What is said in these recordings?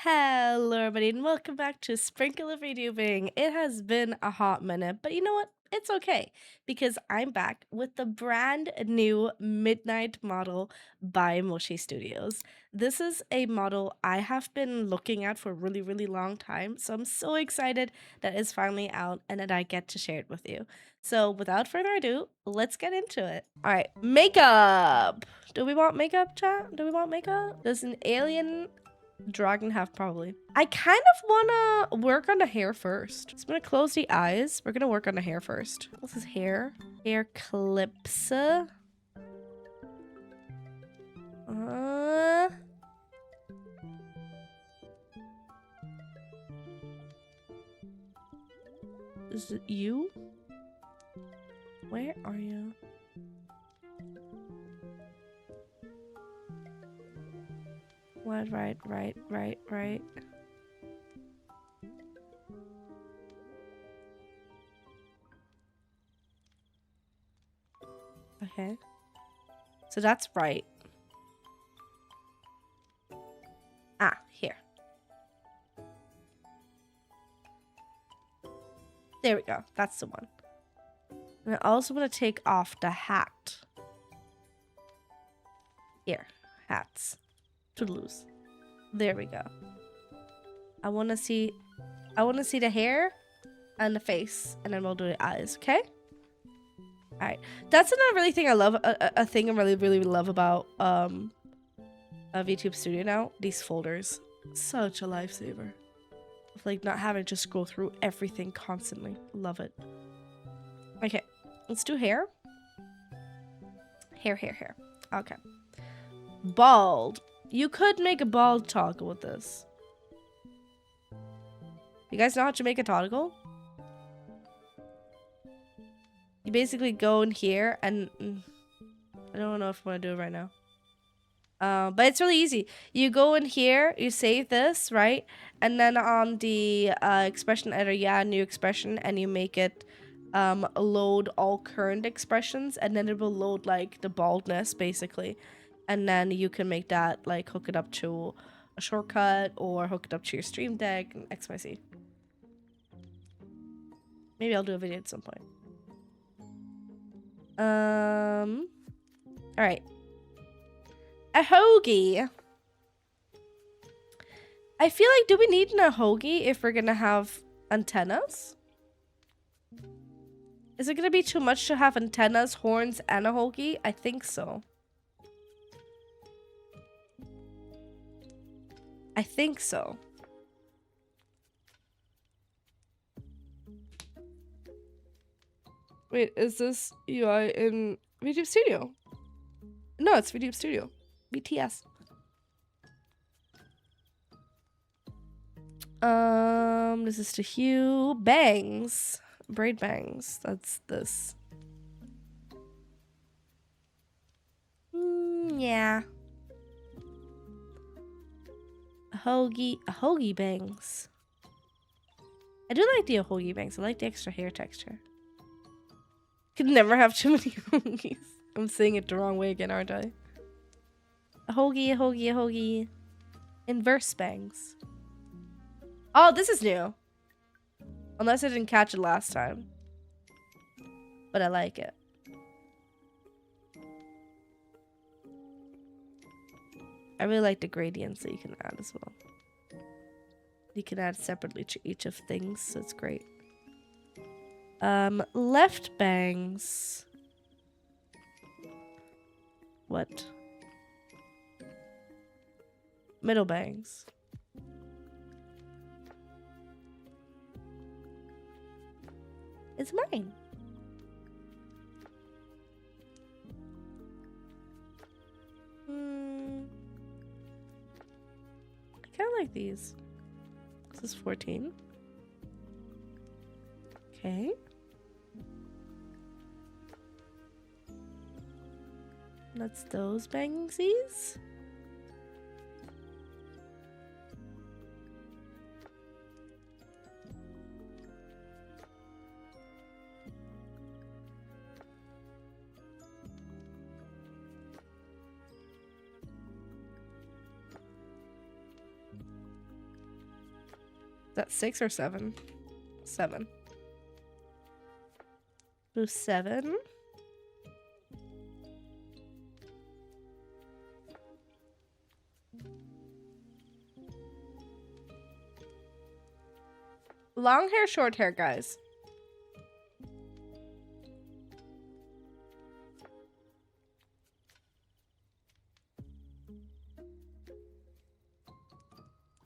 Hello, everybody, and welcome back to Sprinkle of Vtubing. It has been a hot minute, but you know what? It's okay because I'm back with the brand new Midnight model by Moshie Studios. This is a model I have been looking at for a really long time, so I'm so excited that it's finally out and that I get to share it with you. So without further ado, let's get into it. All right, makeup. Do we want makeup, chat? Do we want makeup? Does an alien dragon have probably? I kind of wanna work on the hair first. So I'm gonna close the eyes. We're gonna work on the hair first. What's his hair? Hair clips. Is it you? Where are you? What? Right. Okay. So that's right. Ah, here. There we go. That's the one. And I also want to take off the hat. Here. Hats. Toodaloos. There we go. I want to see the hair and the face, and then we'll do the eyes, okay? All right. That's another really thing I love, a thing I really love about VTube Studio now. These folders. Such a lifesaver. Of like not having to scroll through everything constantly. Love it. Okay. Let's do hair. Hair. Okay. Bald. You could make a bald toggle with this. You guys know how to make a toggle? You basically go in here and I don't know if I want to do it right now. But it's really easy. You go in here, you save this, right? And then on the expression editor, yeah, new expression, and you make it load all current expressions, and then it will load like the baldness basically. And then you can make that like hook it up to a shortcut or hook it up to your stream deck and XYZ. Maybe I'll do a video at some point. All right. A hoagie. I feel like, do we need a hoagie if we're gonna have antennas? Is it gonna be too much to have antennas, horns, and a hoagie? I think so. I think so. Wait, is this UI in VTube Studio? No, it's VTube Studio. BTS. This is to hue. Bangs. Braid bangs. That's this. Yeah. A hoagie bangs. I do like the hoagie bangs. I like the extra hair texture. Could never have too many hoagies. I'm saying it the wrong way again, aren't I? A hoagie. Inverse bangs. Oh, this is new. Unless I didn't catch it last time. But I like it. I really like the gradients that you can add as well. You can add separately to each of things, so it's great. Left bangs. What? Middle bangs. It's mine. I kind of like these. This is 14. Okay. That's those bangsies. that 6 or 7? 7. Do 7. Long hair, short hair, guys.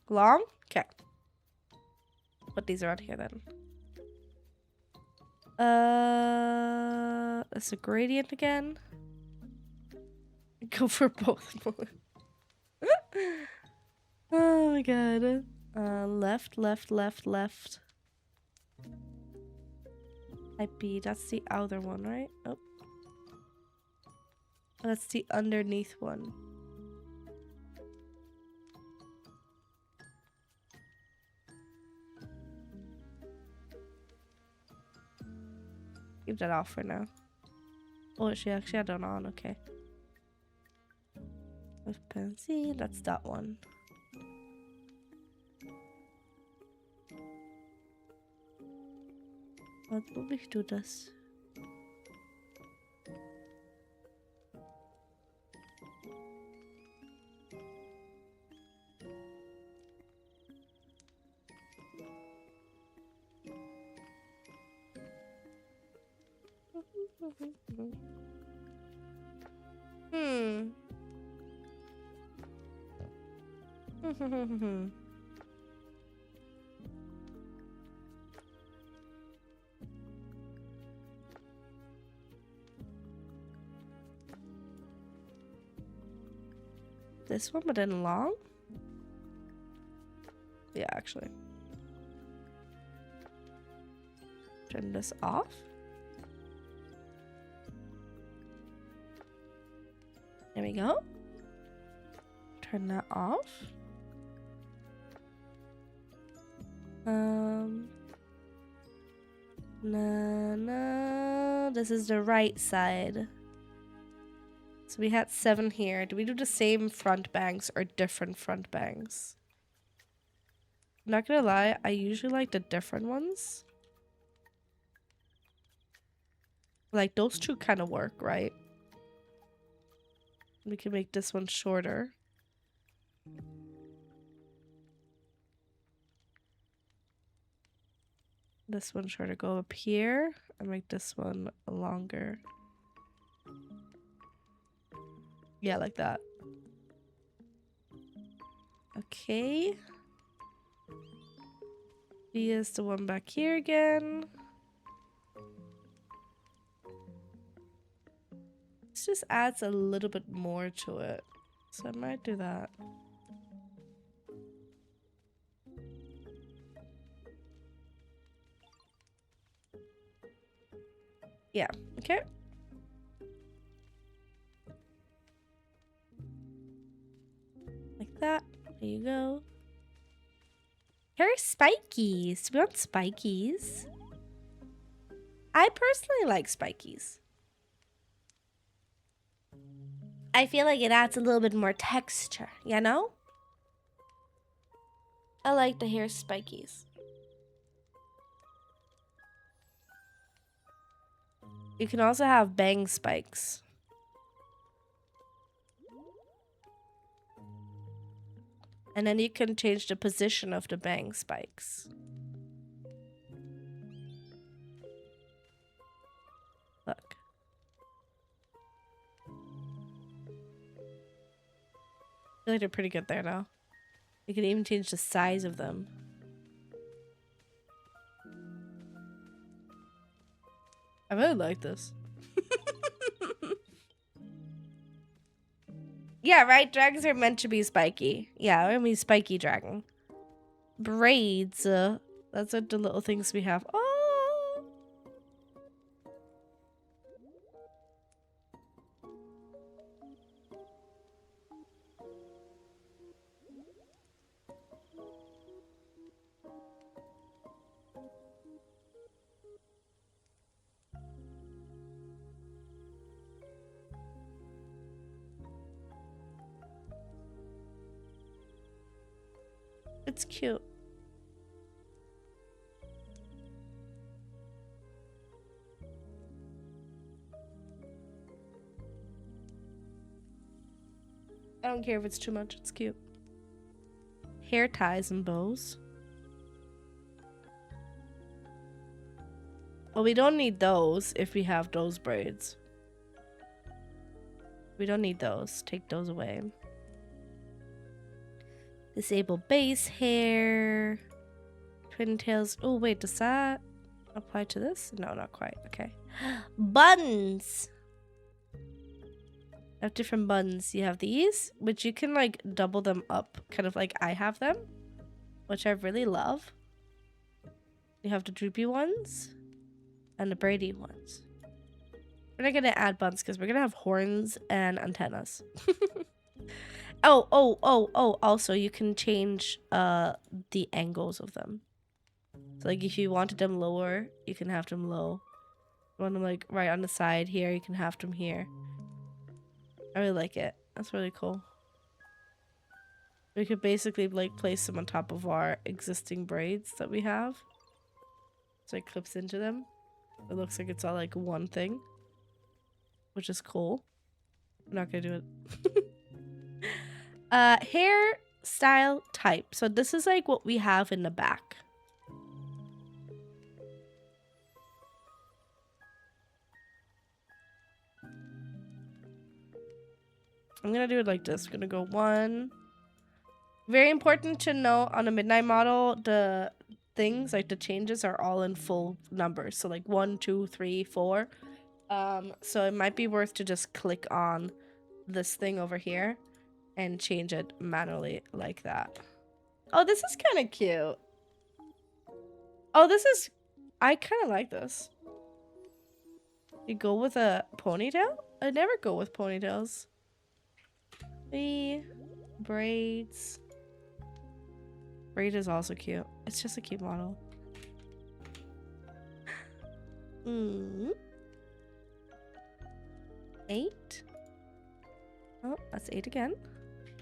Long? Okay. Put these around here then. That's a gradient again. Go for both. Oh my god. Left, left, left, left. Type B. That's the outer one, right? Oh. That's the underneath one. Keep that off for now. Oh, she actually had it on. Okay. Fancy. That's that one. What will we do this? This one, but then long? Yeah, actually. Turn this off. There we go. Turn that off. No, this is the right side. So we had 7 here. Do we do the same front bangs or different front bangs? I'm not gonna lie, I usually like the different ones. Like those two kind of work, right? We can make this one shorter. This one shorter. Go up here and make this one longer. Yeah, like that. Okay. Here's the one back here again. This just adds a little bit more to it. So I might do that. Yeah, okay. Like that. There you go. Hair spikies. We want spikies. I personally like spikies. I feel like it adds a little bit more texture, you know? I like the hair spikies. You can also have bang spikes. And then you can change the position of the bang spikes. Look. I feel like they're pretty good there now. You can even change the size of them. I really like this. Yeah, right? Dragons are meant to be spiky. Yeah, I mean spiky dragon. Braids. That's what the little things we have. Oh! It's cute. don't care if it's too much. It's cute. Hair ties and bows. Well, we don't need those if we have those braids. We don't need those. Take those away. Disable base hair. Twin tails. Oh, wait. Does that apply to this? No, not quite. Okay. Buns. I have different buns. You have these, which you can like double them up, kind of like I have them, which I really love. You have the droopy ones and the braidy ones. We're not gonna add buns because we're gonna have horns and antennas. Oh, also you can change the angles of them. So like if you wanted them lower, you can have them low. You want them like right on the side here, you can have them here. I really like it. That's really cool. We could basically like place them on top of our existing braids that we have. So it clips into them. It looks like it's all like one thing, which is cool. I'm not gonna do it. Hairstyle type. So this is like what we have in the back. I'm gonna do it like this. I'm gonna go 1. Very important to know on a Midnight model, the things like the changes are all in full numbers. So like 1, 2, 3, 4. So it might be worth to just click on this thing over here and change it manually like that. Oh, this is kind of cute. Oh, this is... I kind of like this. You go with a ponytail? I never go with ponytails. Braids. Braid is also cute. It's just a cute model. 8. Oh, that's 8 again.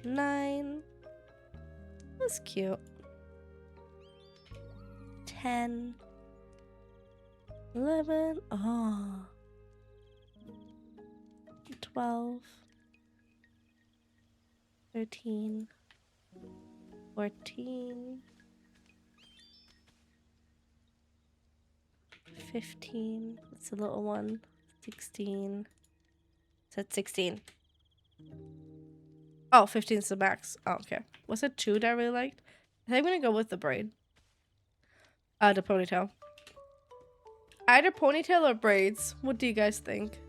9. That's cute. 10. 11. Oh. 12. 13. 14. 15. That's a little one. 16. That's 16. Oh, 15 is the max. Oh, okay. Was it 2 that I really liked? I think I'm gonna go with the braid. The ponytail. Either ponytail or braids. What do you guys think?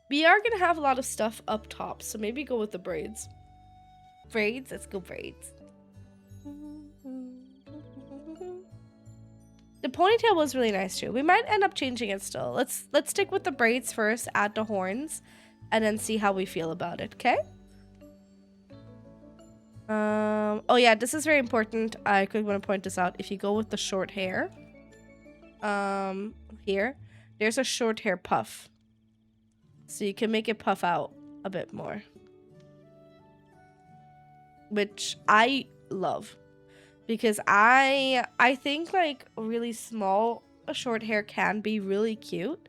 We are gonna have a lot of stuff up top, so maybe go with the braids. Braids? Let's go braids. The ponytail was really nice too. We might end up changing it still. Let's stick with the braids first, add the horns, and then see how we feel about it, okay? Oh yeah, this is very important. I quickly want to point this out. If you go with the short hair, here, there's a short hair puff. So you can make it puff out a bit more. Which I love. Because I think like really small short hair can be really cute.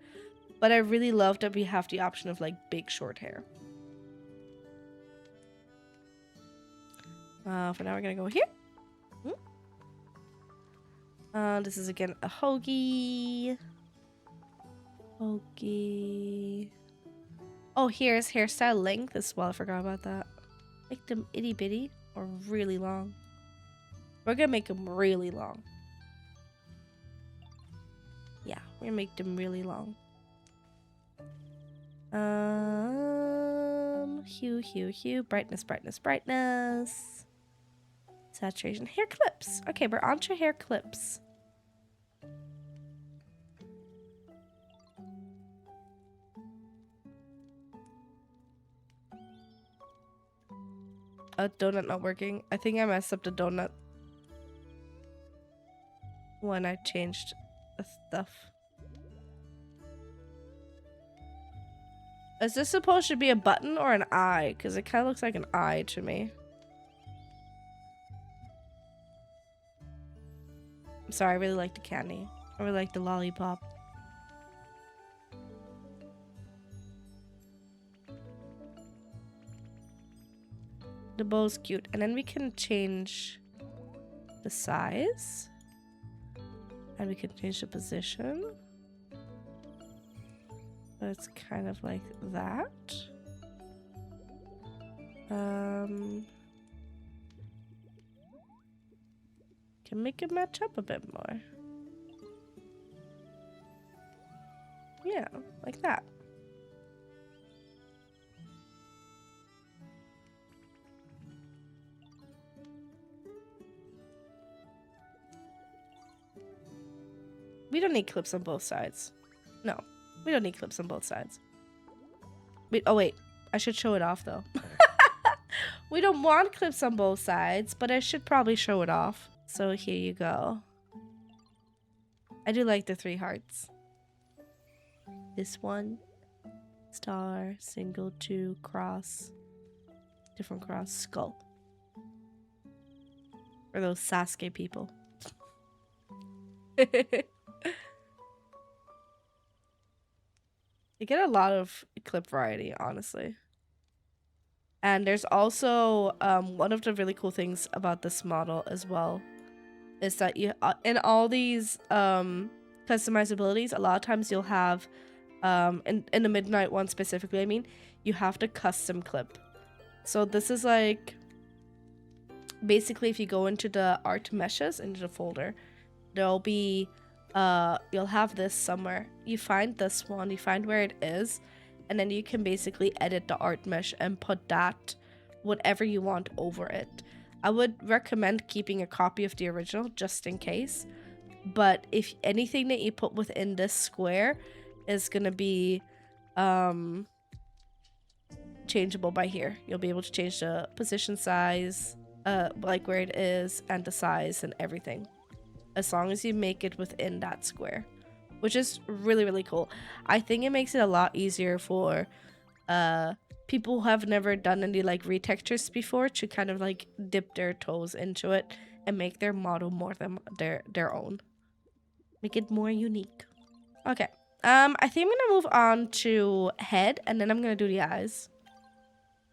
But I really love that we have the option of like big short hair. For now we're gonna go here. This is again a hoagie. Oh, here's hairstyle length as well. I forgot about that. Make them itty bitty or really long. We're gonna make them really long. Yeah, we're gonna make them really long. Hue. Brightness. Saturation. Hair clips. Okay, we're onto hair clips. A donut not working. I think I messed up the donut when I changed the stuff. Is this supposed to be a button or an eye? Because it kind of looks like an eye to me. I'm sorry, I really like the candy. I really like the lollipop. The bow's cute. And then we can change the size. And we can change the position. So it's kind of like that. Can make it match up a bit more. Yeah, like that. We don't need clips on both sides. No, we don't need clips on both sides. Oh wait, I should show it off though. We don't want clips on both sides, but I should probably show it off. So here you go. I do like the 3 hearts. This one, star, single, 2, cross, different cross, skull. For those Sasuke people. You get a lot of clip variety, honestly. And there's also one of the really cool things about this model as well is that you in all these customizabilities, a lot of times you'll have in the Midnight one specifically, I mean, you have to custom clip. So this is like basically if you go into the art meshes into the folder, there'll be you'll have this somewhere. You find this one, you find where it is, and then you can basically edit the art mesh and put that whatever you want over it. I would recommend keeping a copy of the original just in case, but if anything that you put within this square is gonna be changeable by here. You'll be able to change the position size, like where it is, and the size and everything, as long as you make it within that square, which is really, really cool. I think it makes it a lot easier for people who have never done any like retextures before to kind of like dip their toes into it and make their model more than their own. Make it more unique. Okay. I think I'm gonna move on to head, and then I'm gonna do the eyes.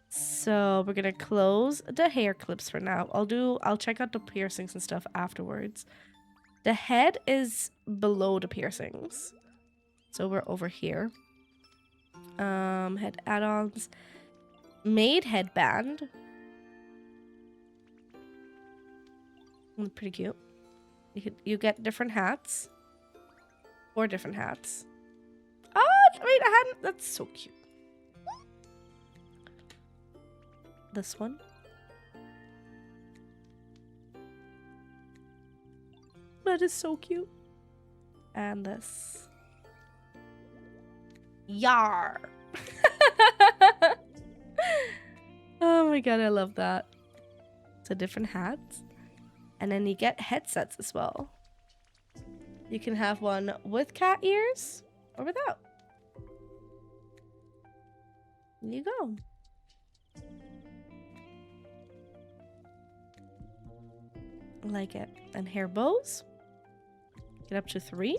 So we're gonna close the hair clips for now. I'll check out the piercings and stuff afterwards. The head is below the piercings, so we're over here. Head add-ons, made headband. Pretty cute. You get different hats, 4 different hats. Oh wait, I hadn't. That's so cute. This one. That is so cute. And this. Yar. Oh my god, I love that. So different hats. And then you get headsets as well. You can have one with cat ears or without. There you go. I like it. And hair bows. Get up to 3.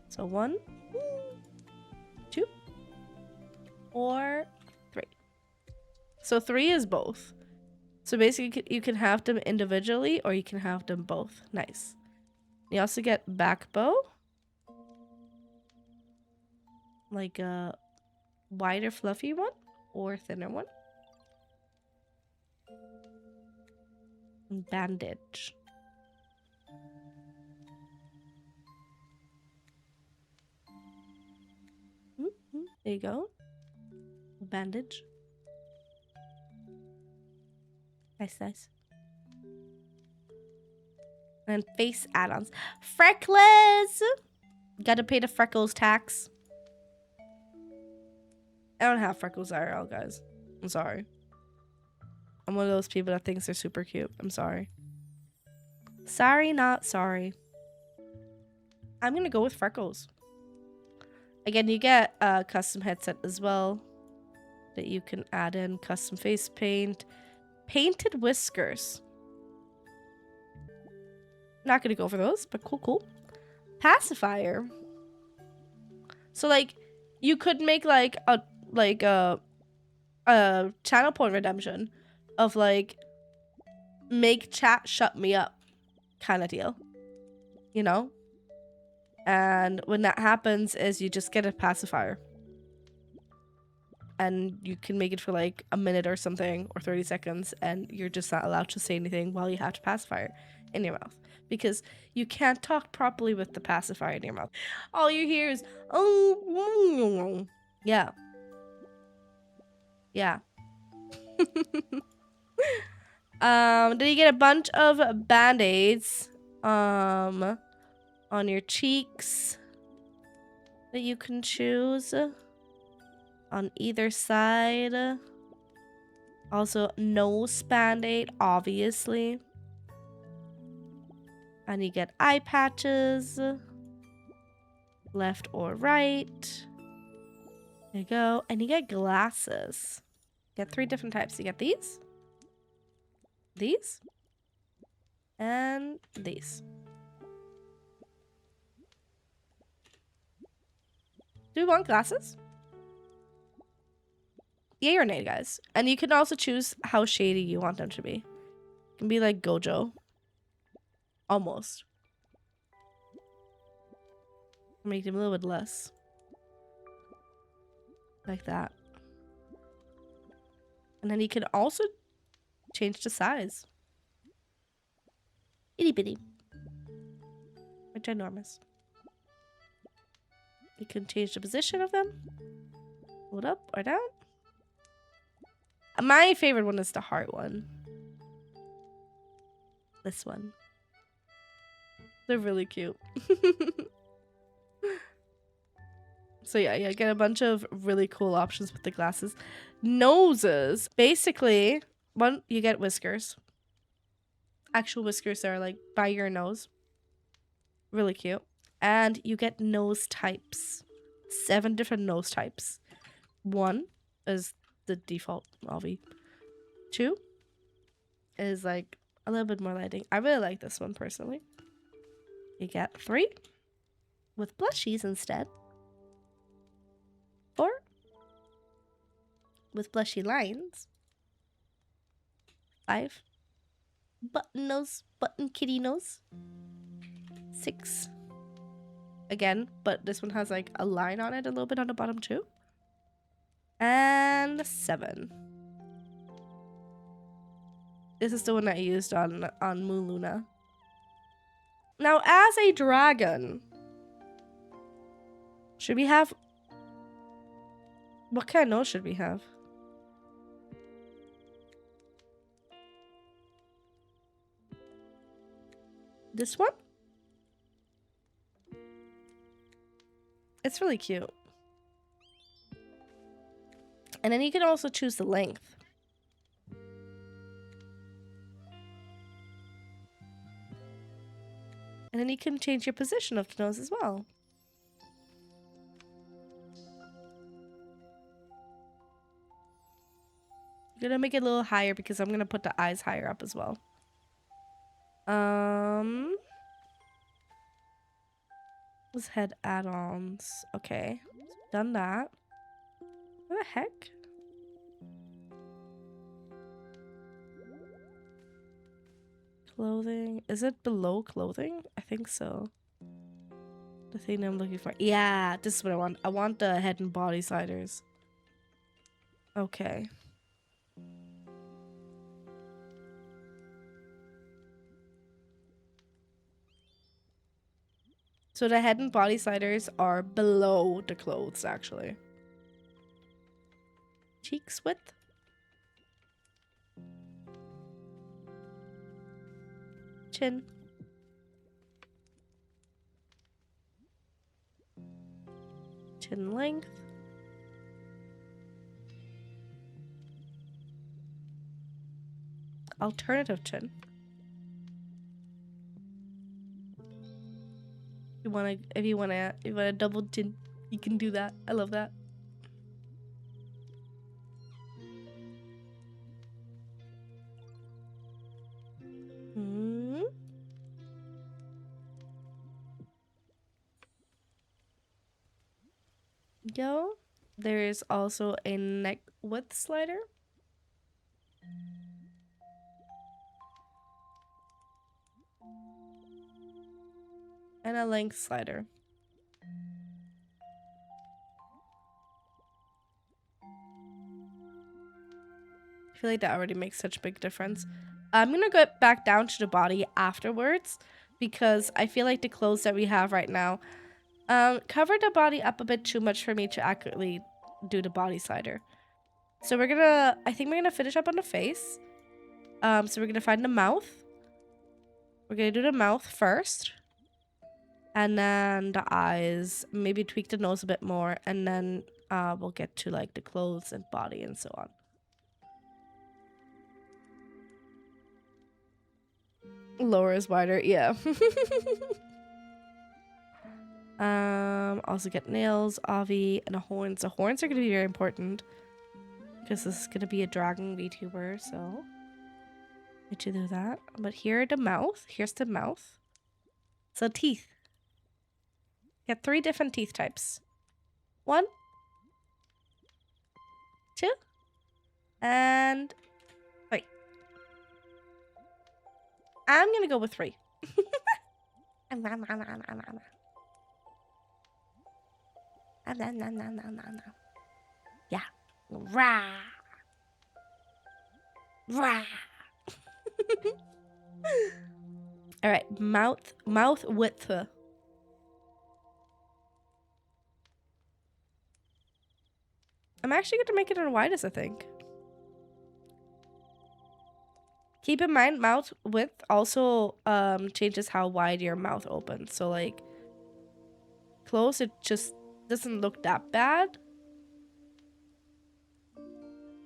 So 1, 2, or 3. So 3 is both. So basically you can have them individually or you can have them both. Nice. You also get back bow. Like a wider fluffy one or thinner one. And bandage. There you go. Bandage. Nice, nice. And face add-ons. Freckles! Gotta pay the freckles tax. I don't have freckles IRL, guys. I'm sorry. I'm one of those people that thinks they're super cute. I'm sorry. Sorry, not sorry. I'm gonna go with freckles. Again, you get a custom headset as well that you can add in. Custom face paint. Painted whiskers. Not gonna go for those, but cool, cool. Pacifier. So like, you could make like a channel point redemption of like make chat shut me up kind of deal, you know? And when that happens is you just get a pacifier. And you can make it for like a minute or something, or 30 seconds, and you're just not allowed to say anything while you have to pacifier in your mouth. Because you can't talk properly with the pacifier in your mouth. All you hear is, oh, yeah. Yeah. Then you get a bunch of band-aids, on your cheeks that you can choose on either side. Also, nose band-aid, obviously. And you get eye patches, left or right. There you go. And you get glasses. You get 3 different types. You get these, and these. Do we want glasses? Yay or nay, guys. And you can also choose how shady you want them to be. It can be like Gojo. Almost. Make them a little bit less. Like that. And then you can also change the size. Itty bitty. Or ginormous. You can change the position of them. Hold up or down. My favorite one is the heart one. This one. They're really cute. So yeah, you get a bunch of really cool options with the glasses. Noses. Basically, one, you get whiskers. Actual whiskers that are like by your nose. Really cute. And you get nose types. 7 different nose types. 1 is the default Ollie. 2 is like a little bit more lighting. I really like this one personally. You get 3 with blushies instead. 4 with blushy lines. 5 button nose, button kitty nose. 6 again, but this one has like a line on it a little bit on the bottom too. And 7. This is the one that I used on Moon Luna. Now, as a dragon, should we have... What kind of nose should we have? This one? It's really cute. And then you can also choose the length. And then you can change your position of the nose as well. I'm gonna make it a little higher because I'm gonna put the eyes higher up as well. Let's head add-ons. Okay, done that. What the heck? Clothing. Is it below clothing? I think so. The thing I'm looking for. Yeah, this is what I want. I want the head and body sliders. Okay. So the head and body sliders are below the clothes, actually. Cheeks width. Chin. Chin length. Alternative chin. If you wanna double chin, you can do that. I love that. Go. There is also a neck width slider. And a length slider. I feel like that already makes such a big difference. I'm gonna go back down to the body afterwards because I feel like the clothes that we have right now cover the body up a bit too much for me to accurately do the body slider. So I think we're gonna finish up on the face. So we're gonna find the mouth. We're gonna do the mouth first. And then the eyes, maybe tweak the nose a bit more, and then we'll get to like the clothes and body and so on. Lower is wider, yeah. Also get nails, Avi, and the horns. The horns are gonna be very important because this is gonna be a dragon VTuber, so need to do that. But here are the mouth. Here's the mouth. So teeth. Get 3 different teeth types. 1, 2, and 3. I'm gonna go with 3. Yeah. Rah. Rah. All right, mouth width. I'm actually going to make it the widest, I think. Keep in mind, mouth width also changes how wide your mouth opens. So like close, it just doesn't look that bad.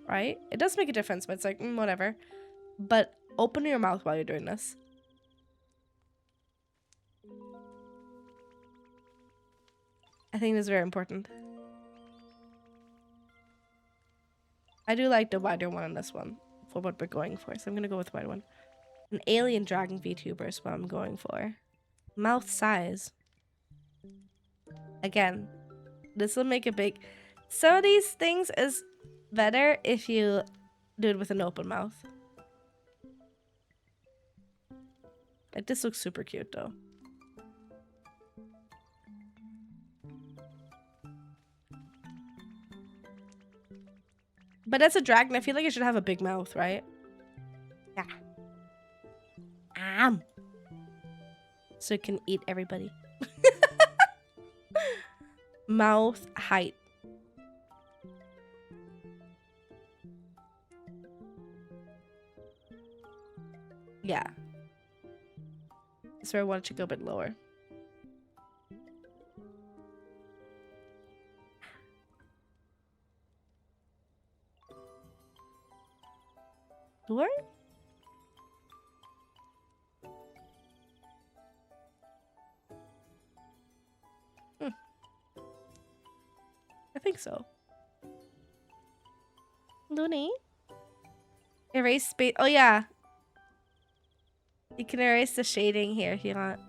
Right? It does make a difference, but it's like, whatever. But open your mouth while you're doing this. I think this is very important. I do like the wider one on this one for what we're going for. So I'm going to go with the wider one. An alien dragon VTuber is what I'm going for. Mouth size. Again, this will make a big... Some of these things is better if you do it with an open mouth. Like, this looks super cute though. But as a dragon, I feel like it should have a big mouth, right? Yeah. So it can eat everybody. Mouth height. Yeah. So I wanted to go a bit lower. Door? I think so. Looney? Erase space. Oh, yeah. You can erase the shading here if you want.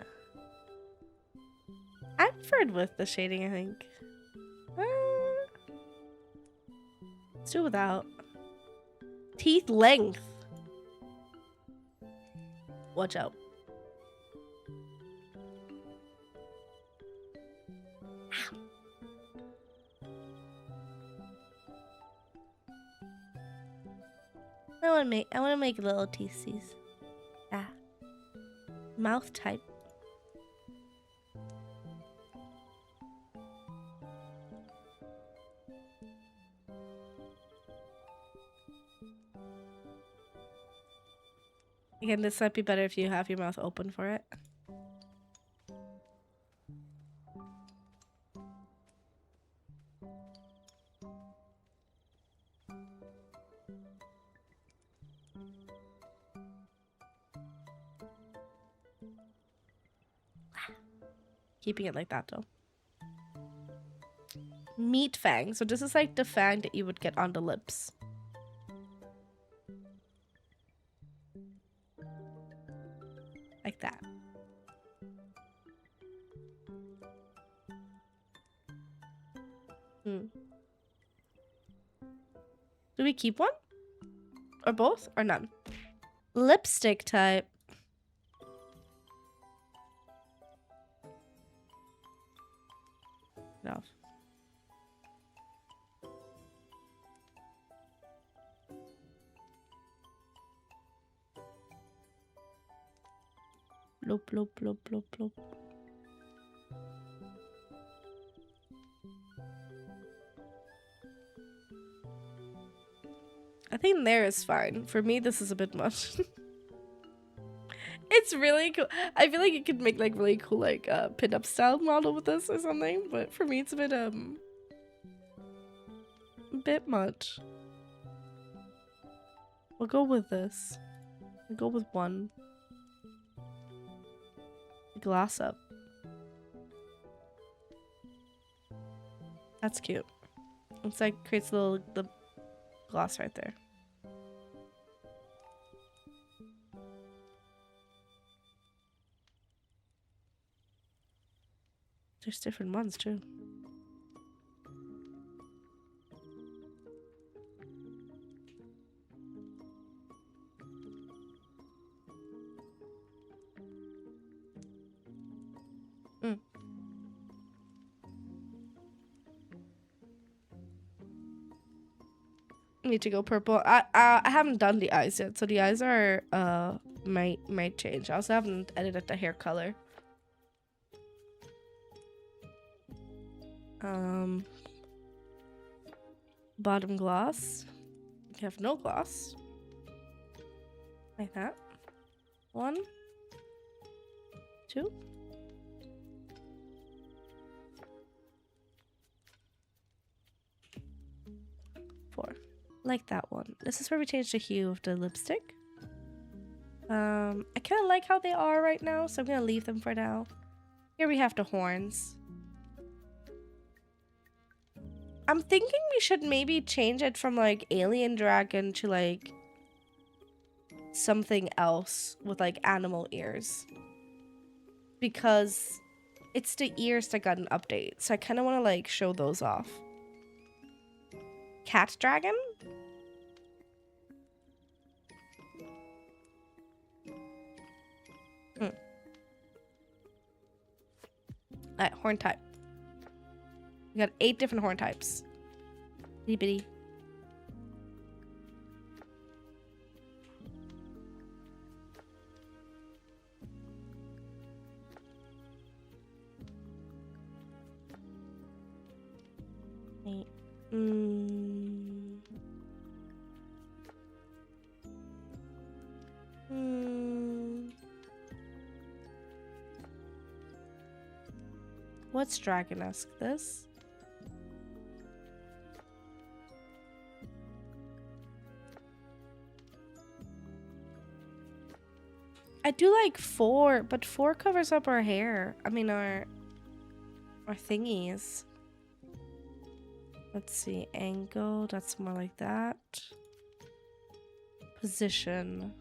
I preferred with the shading, I think. Let's do without. Teeth length. Watch out. I want to make little teethies. Ah. Mouth type. Again, this might be better if you have your mouth open for it. Keeping it like that though. Meat fang. So this is like the fang that you would get on the lips. Like that. Do we keep one? Or both? Or none? Lipstick type. Get off. Bloop, bloop, bloop, bloop, bloop. I think there is fine. For me, this is a bit much. It's really cool. I feel like you could make like really cool like pinup style model with this or something, but for me it's a bit much. We'll go with this. We'll go with one. Glass up. That's cute. It's like creates a little the glass right there. There's different ones too. Need to go purple. I haven't done the eyes yet, so the eyes are might change. I also haven't edited the hair color. Bottom gloss. You have no gloss. Like that. 1, 2. Like that one. This is where we change the hue of the lipstick. I kind of like how they are right now, so I'm gonna leave them for now. Here we have the horns. I'm thinking we should maybe change it from like alien dragon to like something else with like animal ears, because it's the ears that got an update, so I kind of want to like show those off. Cat dragon? Alright, horn type. We got 8 different horn types. Itty bitty. What's dragon-esque? This? I do like 4, but 4 covers up our hair. I mean our thingies. Let's see, angle, that's more like that. Position.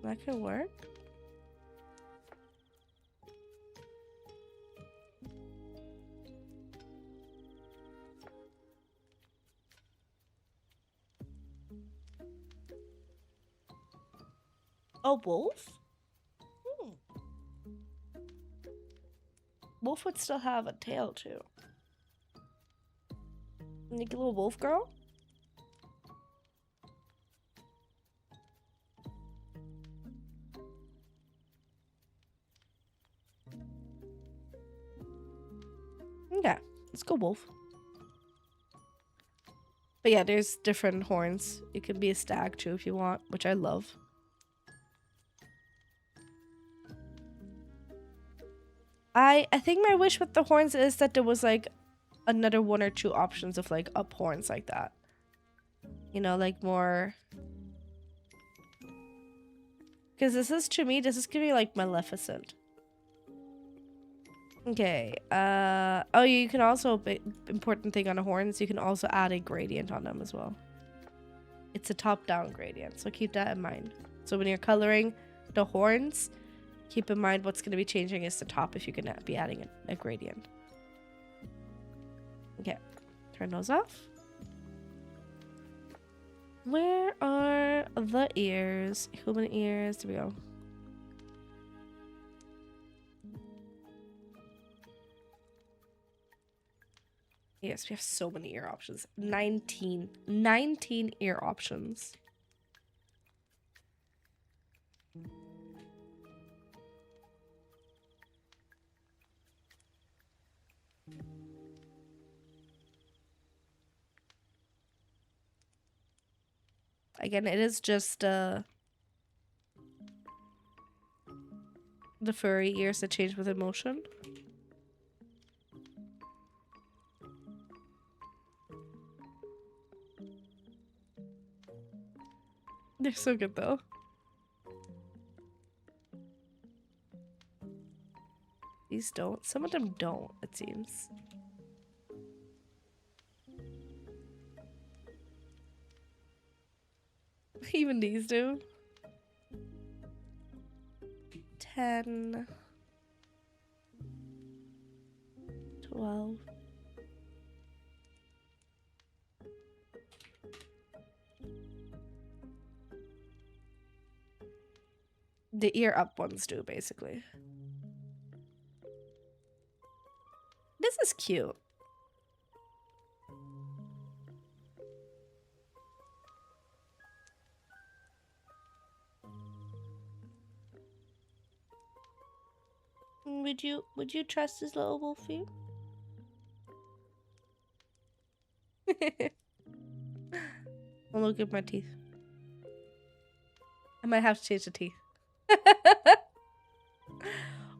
That could work. Oh, wolf? Wolf would still have a tail too. Make a little wolf girl? Okay, let's go wolf. But yeah, there's different horns. It could be a stag too if you want, which I love. I think my wish with the horns is that there was like another 1 or 2 options of like up horns like that. You know, like more. Because this is, to me, this is gonna be like Maleficent. Okay. Oh, you can also, important thing on the horns, you can also add a gradient on them as well. It's a top-down gradient, so keep that in mind. So when you're coloring the horns, keep in mind what's going to be changing is the top if you can be adding a gradient. Okay, turn those off. Where are the ears? Human ears, there we go. Yes, we have so many ear options. 19 ear options. Again, it is just the furry ears that change with emotion. They're so good though. These don't. Some of them don't, it seems. Even these do. 10. 12. The ear up ones do, basically. This is cute. Would you trust this little wolfie? I'll look at my teeth. I might have to change the teeth.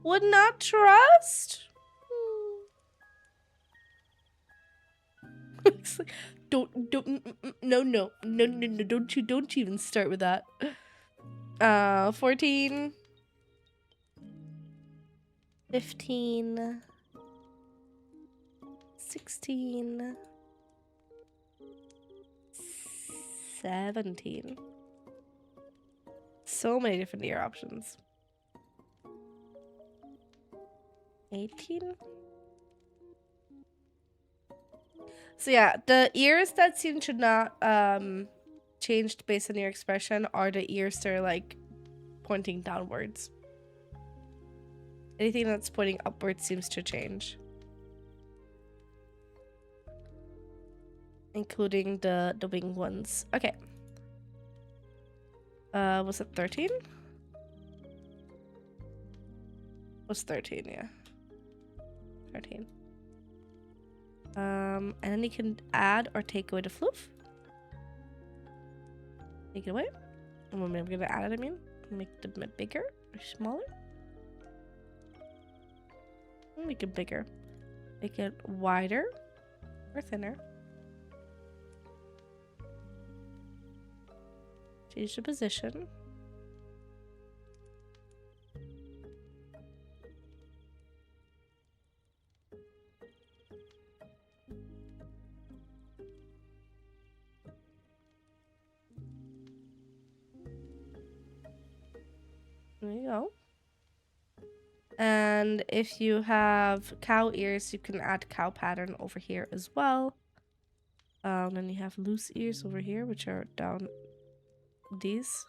Would not trust? Don't no, don't you even start with that. 14, 15, 16, 17. So many different ear options. 18. So yeah, the ears that seem to not changed based on your expression are the ears that are like pointing downwards. Anything that's pointing upwards seems to change. Including the wing ones. Okay. Was it 13? Was 13, yeah. 13. And then you can add or take away the floof. Take it away. And I'm gonna add it, make the bigger or smaller. Make it bigger. Make it wider or thinner. Change the position. There you go. And if you have cow ears, you can add cow pattern over here as well. Then you have loose ears over here, which are down these.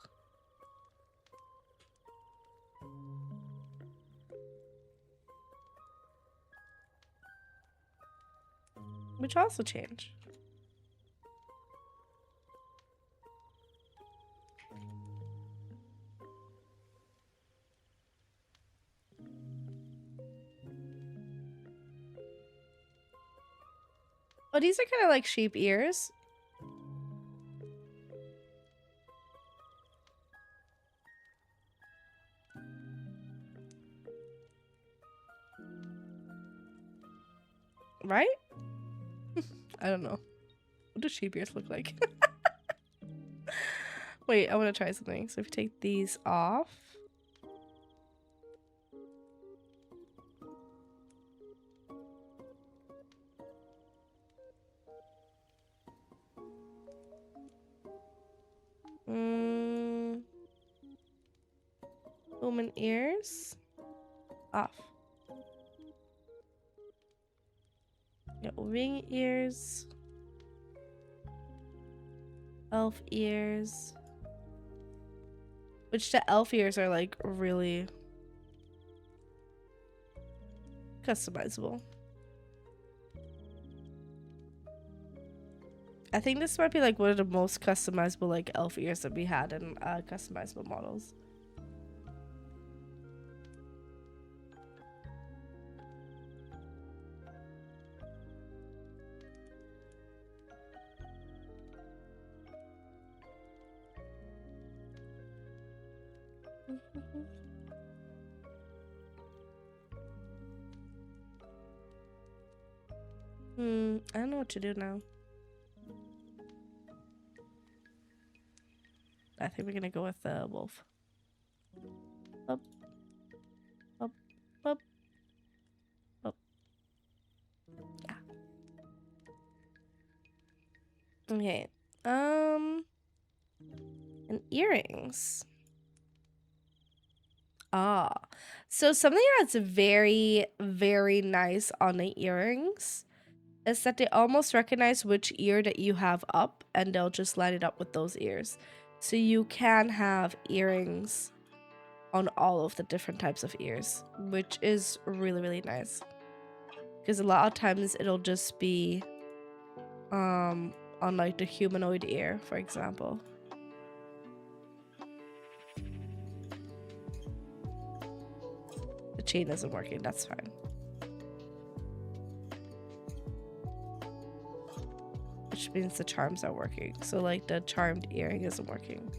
Which also change. Oh, these are kind of like sheep ears. Right? I don't know. What do sheep ears look like? Wait, I want to try something. So if you take these off. Human ears. Off. Yeah, wing ears. Elf ears. Which the elf ears are like really customizable. I think this might be like one of the most customizable like elf ears that we had in customizable models. I don't know what to do now. I think we're gonna go with the wolf. Up, up, up, up. Yeah. Okay. And earrings. Ah, so something that's very, very nice on the earrings is that they almost recognize which ear that you have up, and they'll just line it up with those ears. So you can have earrings on all of the different types of ears, which is really, really nice. Because a lot of times it'll just be on like the humanoid ear, for example. The chain isn't working, that's fine. Which means the charms are working. So like the charmed earring isn't working.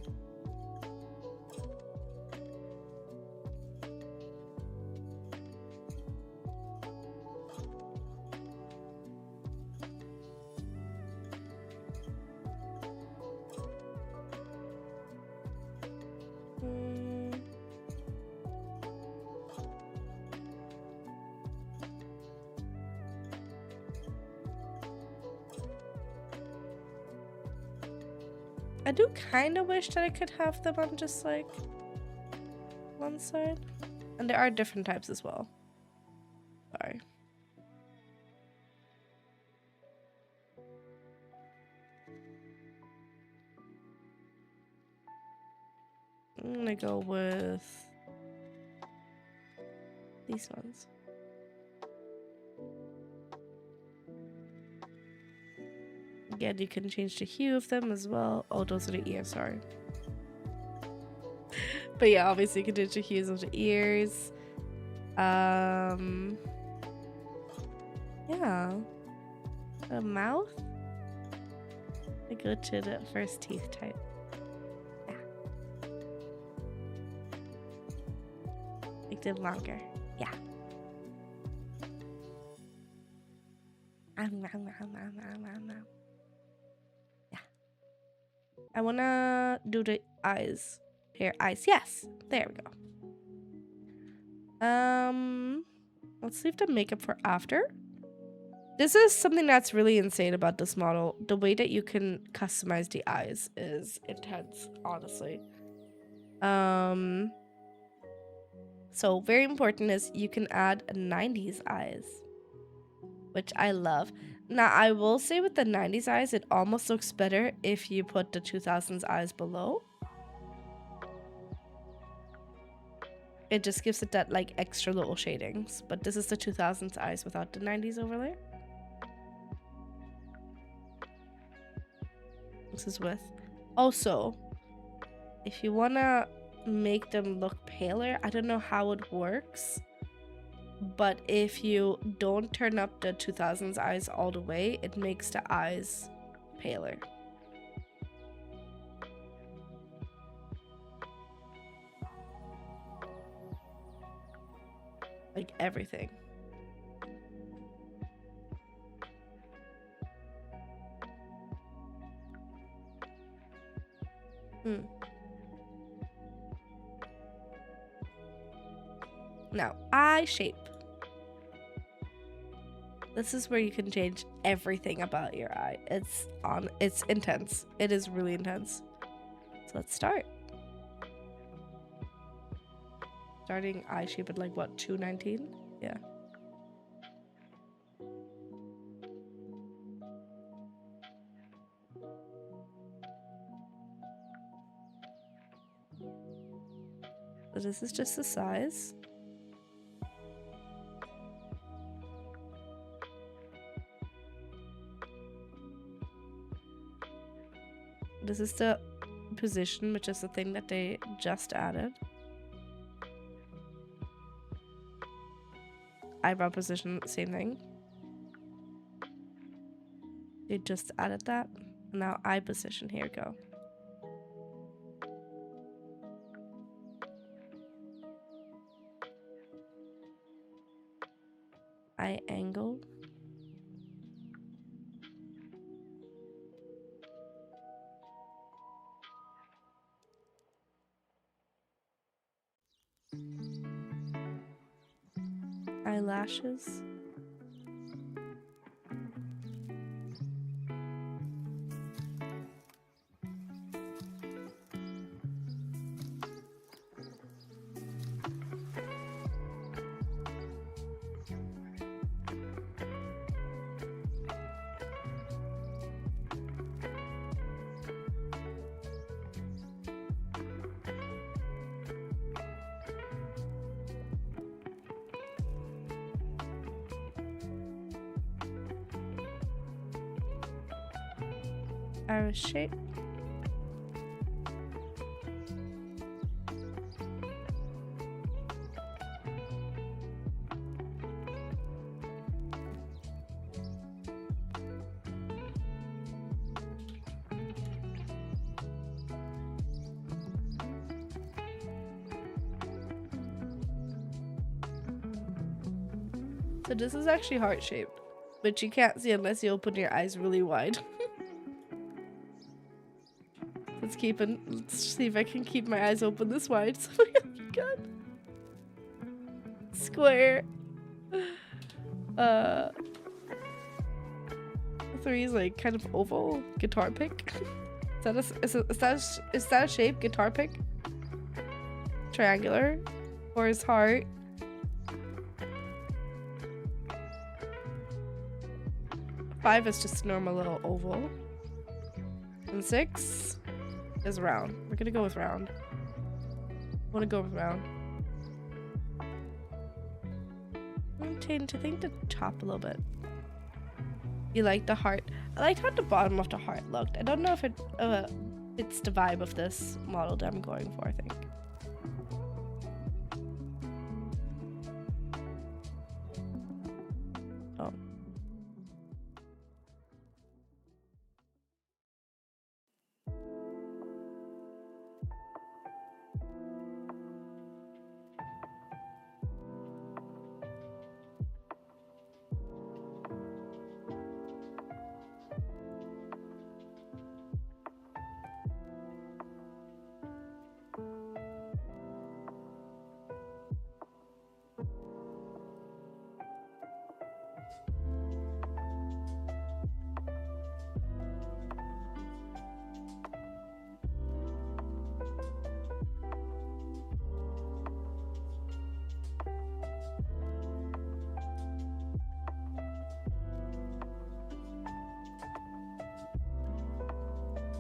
I do kind of wish that I could have them on just like one side. And there are different types as well. Sorry. I'm gonna go with these ones. Again, you can change the hue of them as well. Oh, those are the ears, sorry. But yeah, obviously you can change the hues of the ears. Yeah. The mouth? I go to the first teeth type. Yeah. Make them longer. Yeah. Yeah. I wanna do the eyes. Here, eyes. Yes. There we go. Let's leave the makeup for after. This is something that's really insane about this model. The way that you can customize the eyes is intense, honestly. So very important is you can add 90s eyes, which I love. Now, I will say with the 90s eyes, it almost looks better if you put the 2000s eyes below. It just gives it that like extra little shadings, but this is the 2000s eyes without the 90s overlay. This is with. Also, if you wanna make them look paler, I don't know how it works, but if you don't turn up the 2000s eyes all the way, it makes the eyes paler. Like everything. Now, eye shape. This is where you can change everything about your eye. It's intense. It is really intense. So let's start. Starting eye shape at like what, 219? Yeah. So this is just the size. This is the position, which is the thing that they just added. Eyebrow position, same thing. They just added that. Now eye position, here we go. Eye angle. Eyelashes. Iris shape. So this is actually heart shaped, but you can't see unless you open your eyes really wide. Let's see if I can keep my eyes open this wide. Oh my god. Square. 3 is like kind of oval. Guitar pick. Is that a shape? Guitar pick? Triangular? Or is heart? Five is just a normal little oval. And 6 is round. We're gonna go with round. I wanna go with round. I'm changing to think the top a little bit. You like the heart? I liked how the bottom of the heart looked. I don't know if it fits the vibe of this model that I'm going for, I think. Oh.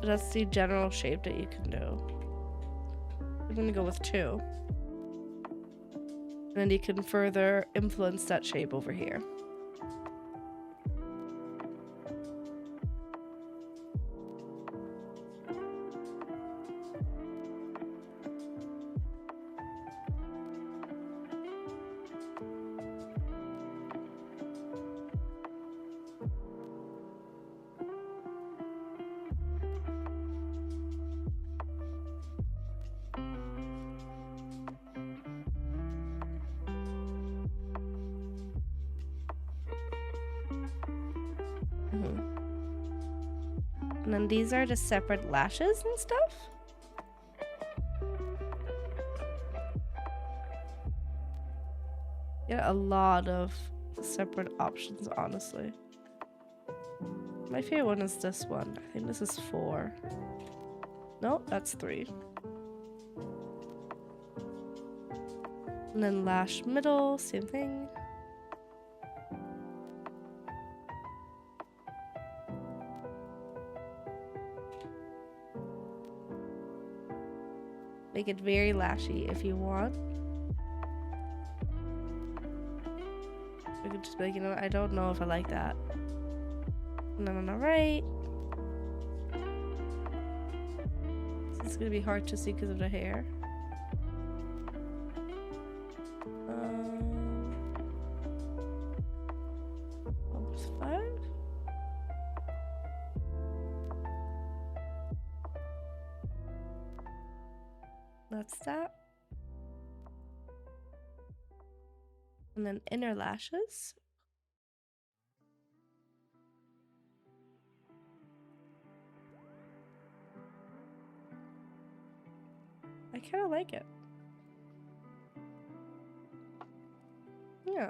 That's the general shape that you can do. I'm gonna go with 2. And then you can further influence that shape over here. And then these are the separate lashes and stuff. Yeah, a lot of separate options, honestly. My favorite one is this one. I think this is 4. No, that's 3. And then lash middle, same thing. Make it very lashy if you want. You could just be like, you know, I don't know if I like that. And then on the right. It's gonna be hard to see because of the hair. Almost 5. That's that. And then inner lashes. I kind of like it. Yeah.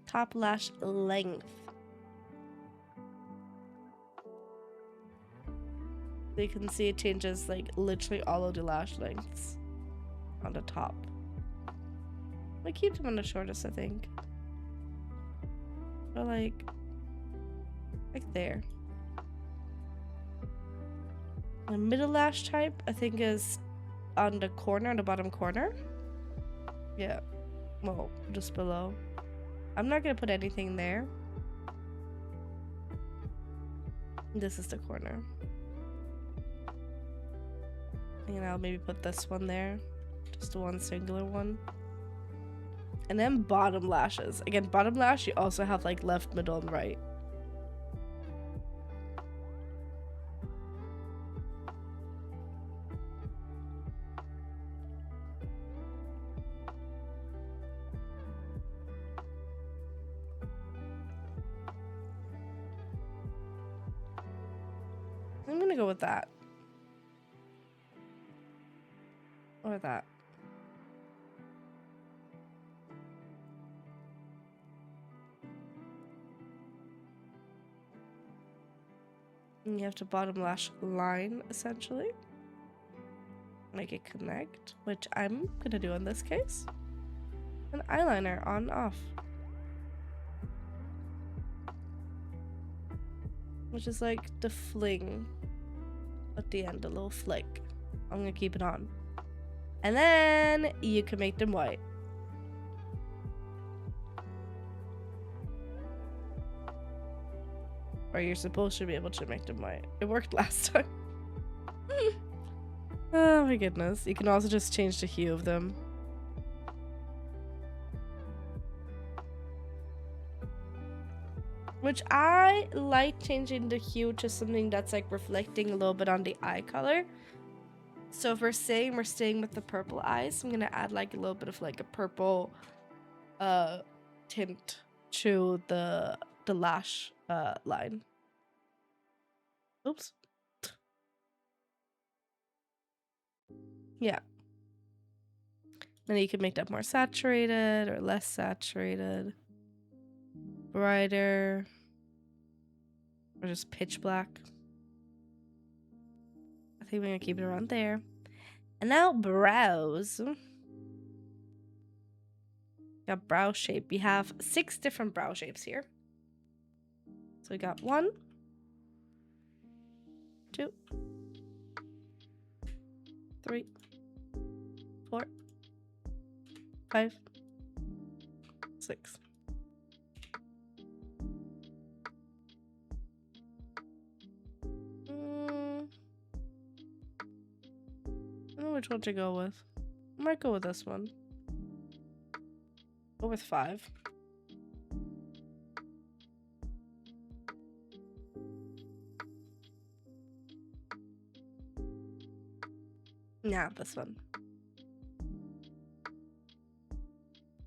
Top lash length. So you can see it changes like literally all of the lash lengths on the top. I keep them on the shortest, I think. Or like there. The middle lash type, I think, is on the corner, on the bottom corner. Yeah. Well, just below. I'm not gonna put anything there. This is the corner. And I'll maybe put this one there. Just one singular one. And then bottom lashes. Again, bottom lash, you also have like left, middle, and right. I'm gonna go with that. Or that. And you have to bottom lash line, essentially. Make it connect, which I'm gonna do in this case. An eyeliner on off. Which is like the fling at the end, a little flick. I'm gonna keep it on. And then you can make them white. Or you're supposed to be able to make them white. It worked last time. Oh my goodness. You can also just change the hue of them. Which I like changing the hue to something that's like reflecting a little bit on the eye color. So if we're saying we're staying with the purple eyes, I'm gonna add like a little bit of like a purple tint to the lash line. Oops. Yeah. Then you can make that more saturated or less saturated, brighter, or just pitch black. I think we're gonna keep it around there. And now brows. Got brow shape. We have 6 different brow shapes here. So we got 1, 2, 3, 4, 5, 6. I don't know which one to go with. I might go with this one. Go with 5. Yeah, this one.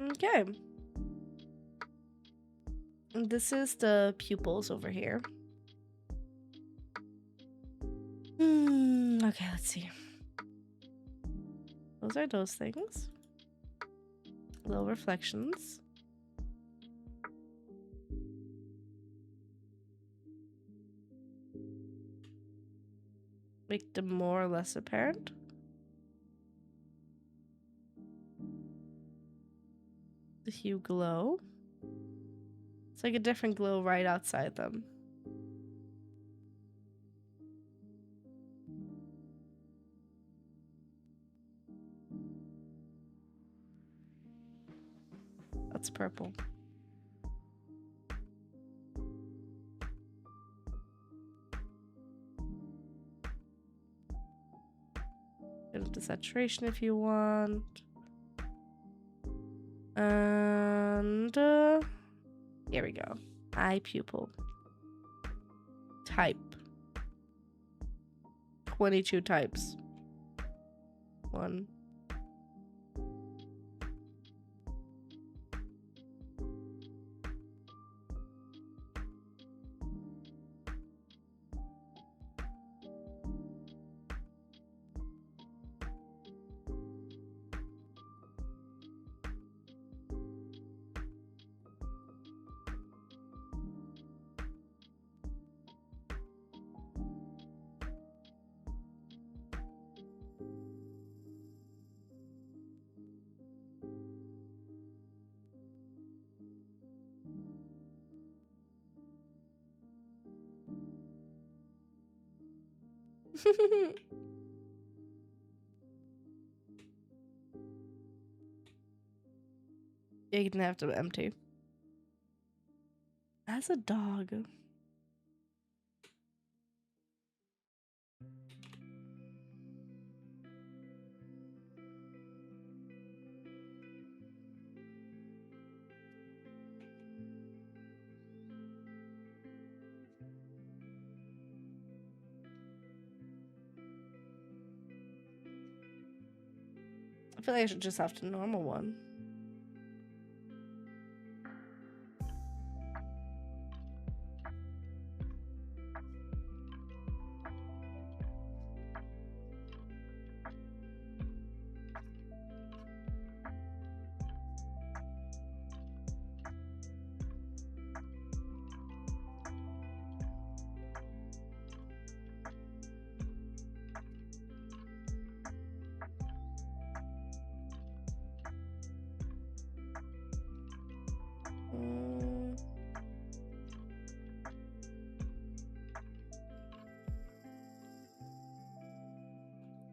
Okay. And this is the pupils over here. Okay, let's see. Those are those things. Little reflections. Make them more or less apparent. The hue glow. It's like a different glow right outside them. That's purple. Get into saturation if you want. And here we go. Eye pupil. Type. 22 types. 1. You're gonna have to empty. As a dog. I feel like I should just have the normal one.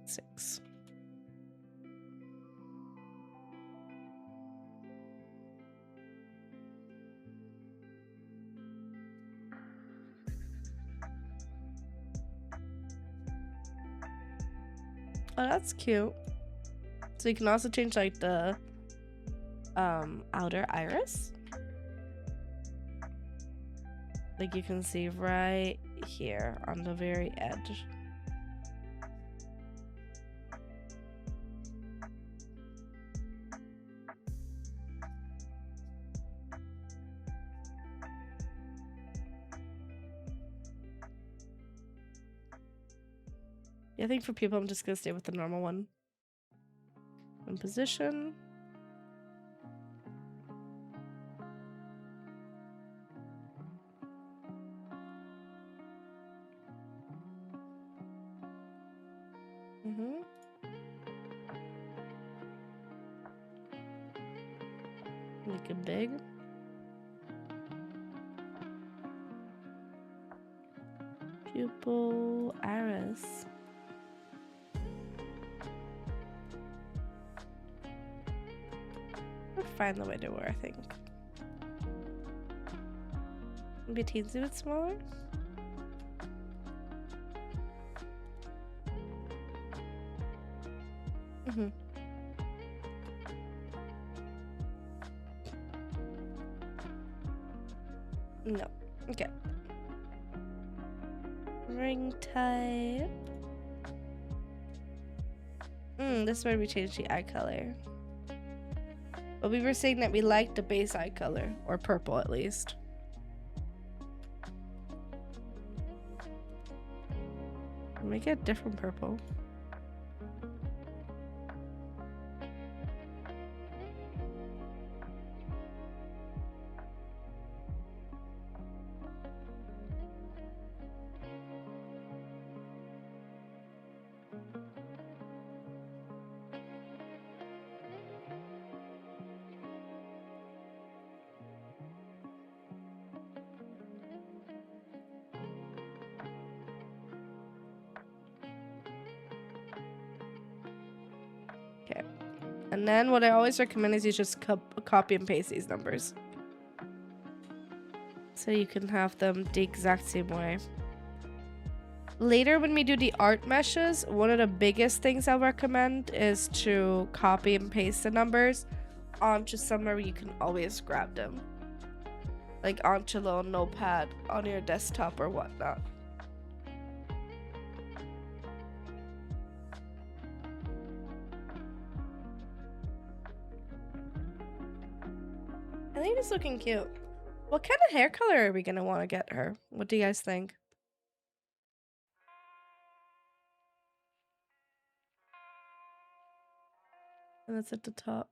Six. Oh, that's cute. So you can also change like the outer iris. Like you can see right here on the very edge. Yeah, I think for people, I'm just gonna stay with the normal one. In position. Make it big. Pupil iris. We'll find the way to where I think. Maybe a teensy bit smaller. No. Okay. Ring type. This is where we changed the eye color. But we were saying that we liked the base eye color, or purple at least. Make it a different purple. Okay. And then what I always recommend is you just copy and paste these numbers. So you can have them the exact same way. Later when we do the art meshes, one of the biggest things I'll recommend is to copy and paste the numbers onto somewhere where you can always grab them. Like onto a little notepad on your desktop or whatnot. I think it's looking cute. What kind of hair color are we gonna want to get her? What do you guys think? And that's at the top.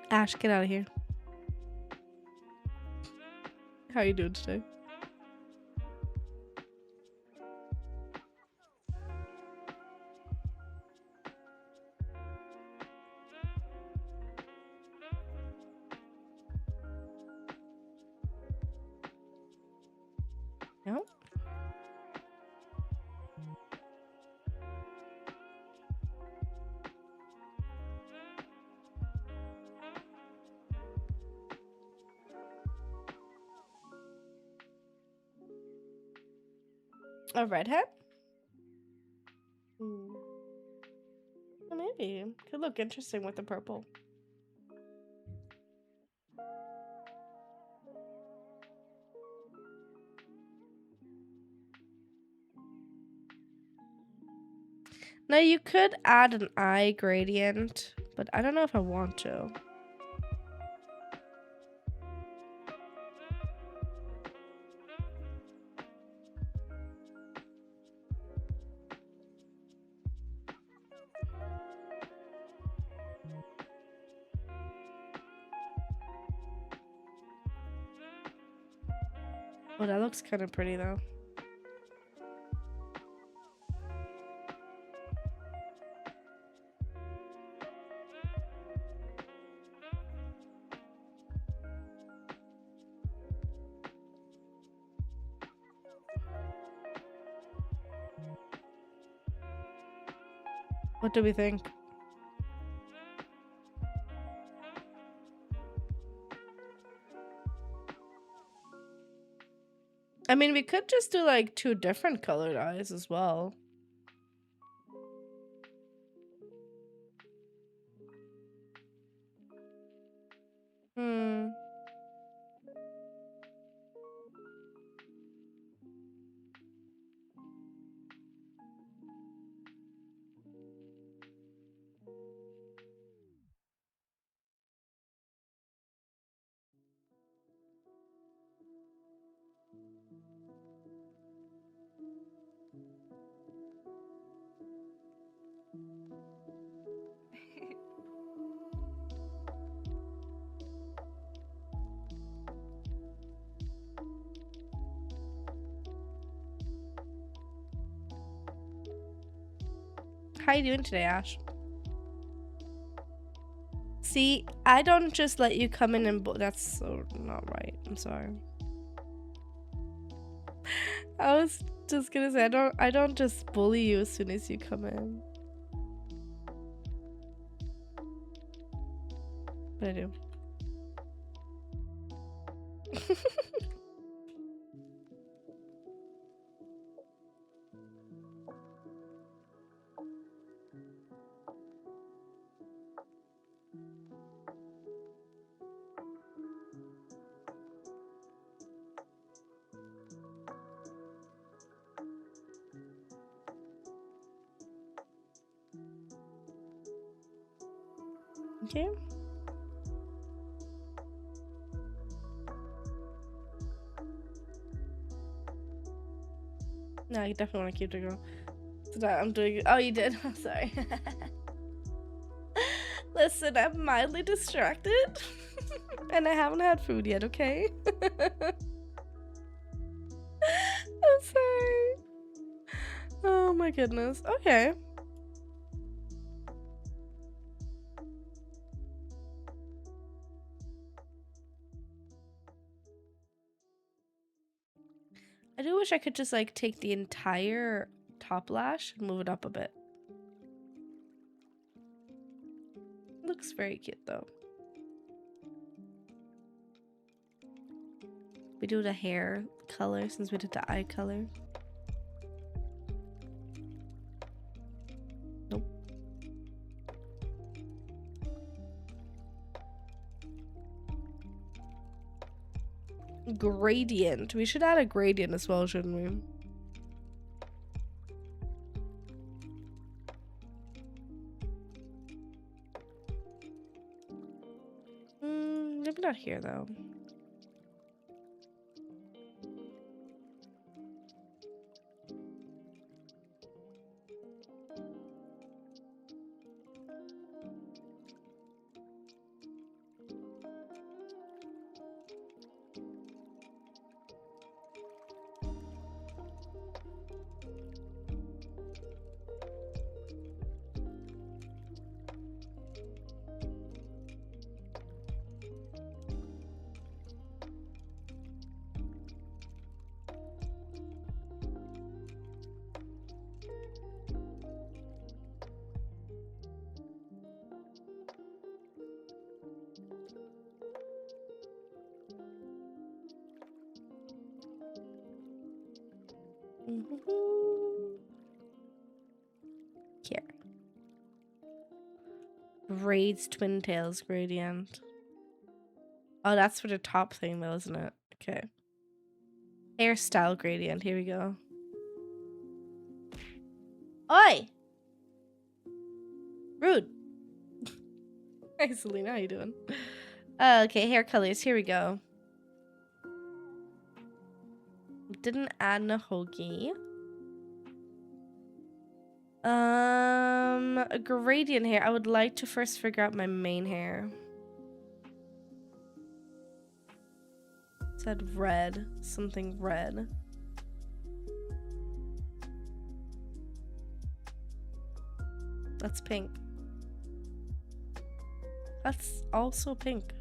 Ash, get out of here. How are you doing today? No? A redhead? Well, maybe. Could look interesting with the purple. Now you could add an eye gradient, but I don't know if I want to. Oh, that looks kind of pretty though. What do we think? I mean, we could just do like 2 different colored eyes as well. Hmm. How you doing today, Ash? See, I don't just let you come in and that's so not right. I'm sorry. I was just gonna say I don't just bully you as soon as you come in. But I do. Okay. No, I definitely want to keep it going. So I'm doing. Oh, you did. I'm sorry. Listen, I'm mildly distracted, and I haven't had food yet. Okay. I'm sorry. Oh my goodness. Okay. I do wish I could just like take the entire top lash and move it up a bit. Looks very cute though. We do the hair color since we did the eye color. Nope. Gradient. We should add a gradient as well, shouldn't we? Maybe not here though. Here. Braids twin tails gradient. Oh, that's for the top thing though, isn't it? Okay. Hairstyle gradient. Here we go. Oi! Rude. Hi, Selena. How you doing? Okay, hair colors. Here we go. Didn't add Nahogi. A gradient hair. I would like to first figure out my main hair. It said red. Something red. That's pink. That's also pink.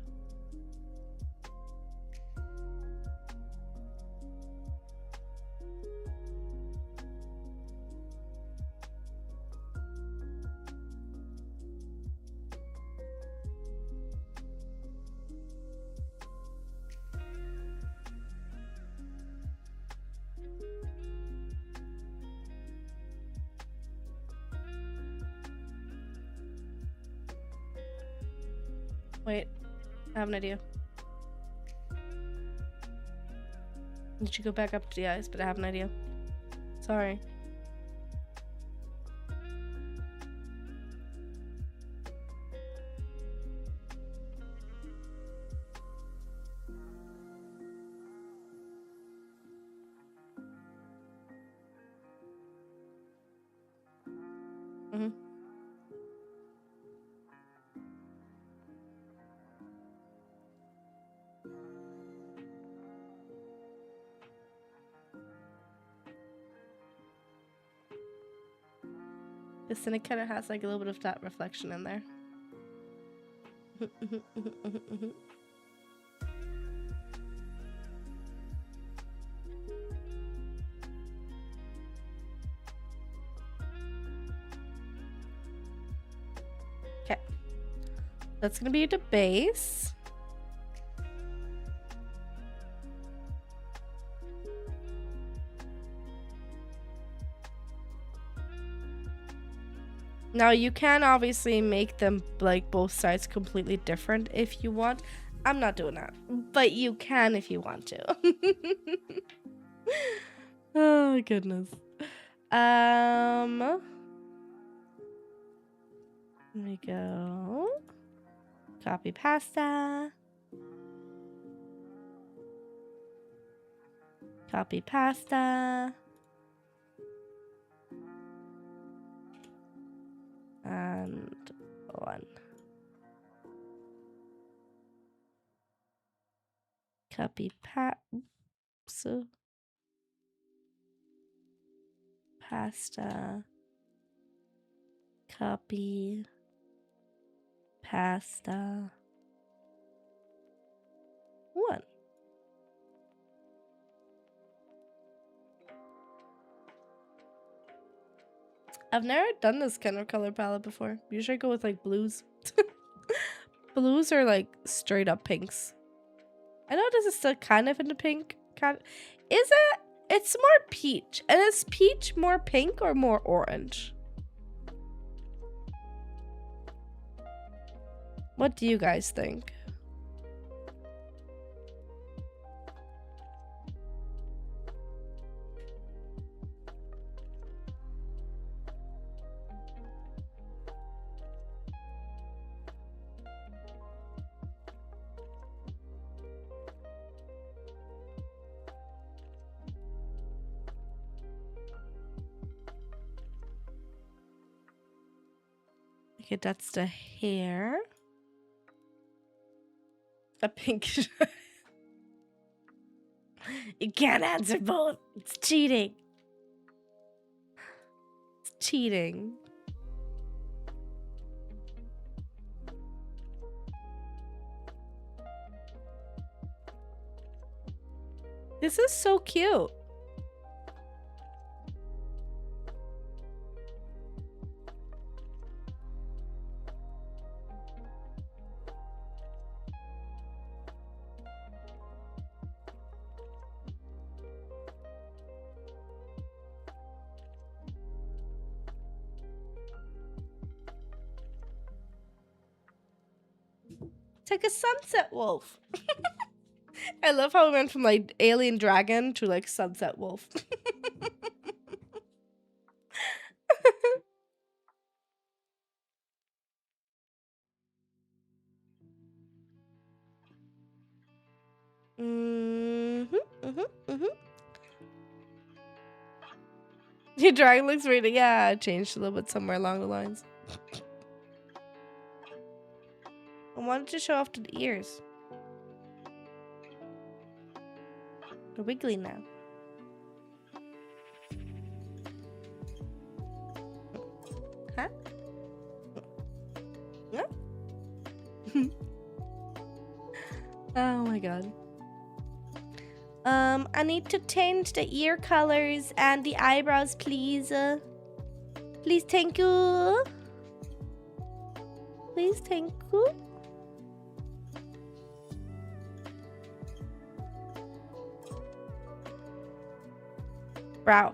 Wait, I have an idea. You should go back up to the eyes, but I have an idea. Sorry. This, and it kind of has like a little bit of that reflection in there. Okay, that's gonna be the base. Now you can obviously make them like both sides completely different if you want. I'm not doing that, but you can if you want to. Oh goodness. There we go. Copy pasta. Copy pasta. And one. Copy pasta. Copy pasta. One. I've never done this kind of color palette before. Usually I go with like blues. Blues are like straight up pinks. I know this is still kind of in the pink. Is it? It's more peach. And is peach more pink or more orange? What do you guys think? Okay, that's the hair. A pink. You can't answer both. It's cheating. It's cheating. This is so cute. It's like a sunset wolf. I love how we went from like alien dragon to like sunset wolf. Your dragon looks really, yeah, it changed a little bit somewhere along the lines. I wanted to show off the ears. They're wiggly now. Huh? Huh? Oh my god. I need to change the ear colors and the eyebrows, please. Please, thank you. Please, thank you. Brow.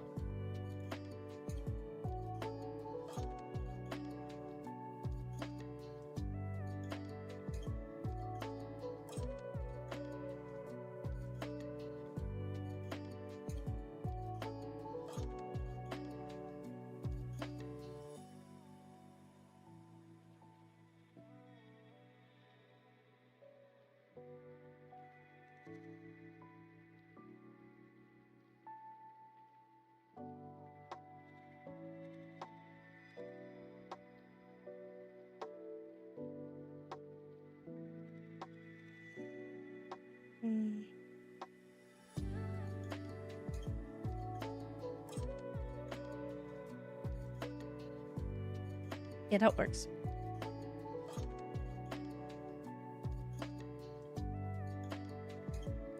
Yeah, that works.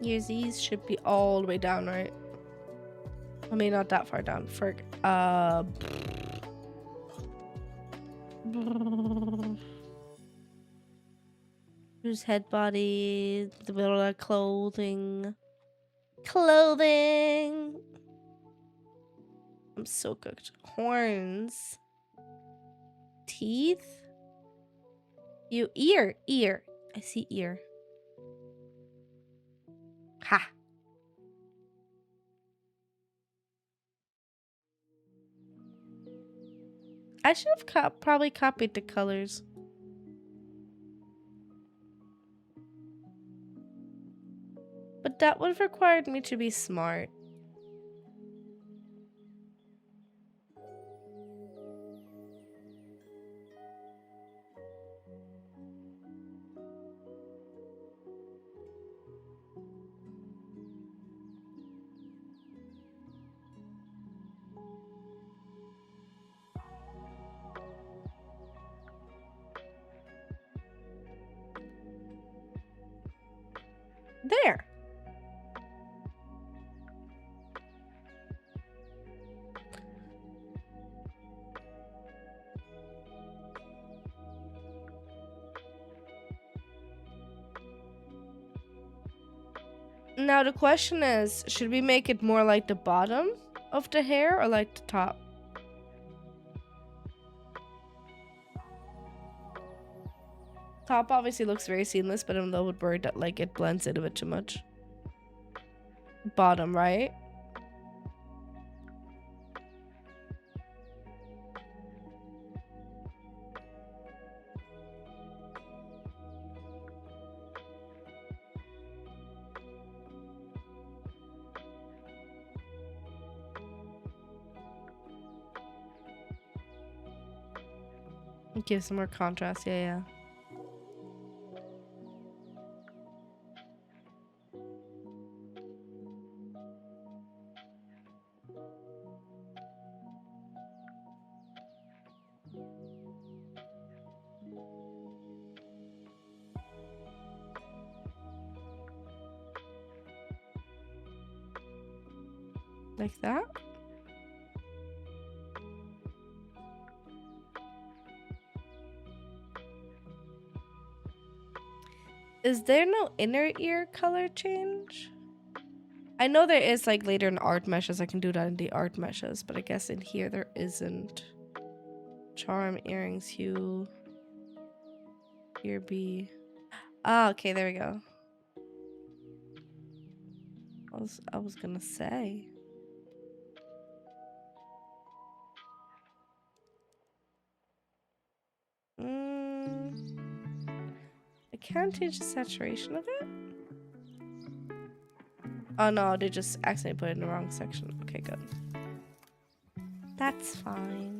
Your Z's should be all the way down, right? I mean, not that far down. Who's head body, the middle of clothing. Clothing! I'm so cooked. Horns. Teeth. Ear. I see ear. Ha. I should have probably copied the colors. But that would have required me to be smart. There. Now the question is, should we make it more like the bottom of the hair or like the top? Top obviously looks very seamless, but I'm a little bit worried that like it blends in a bit too much. Bottom, right? Give some more contrast, yeah. Like that. Is there no inner ear color change? I know there is like later in art meshes. I can do that in the art meshes, but I guess in here there isn't. Charm, earrings, hue, ear B. Ah, okay, there we go. I was gonna say. I can't change the saturation of it. Oh no, they just accidentally put it in the wrong section. Okay, good. That's fine.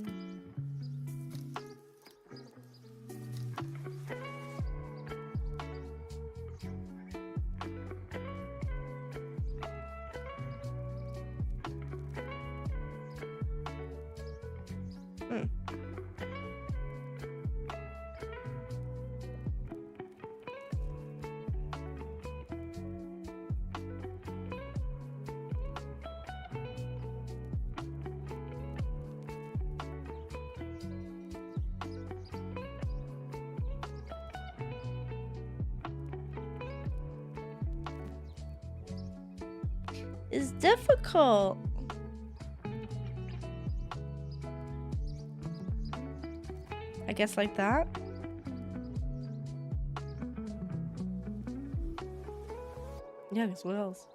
It's difficult. I guess like that. Yeah, because what else?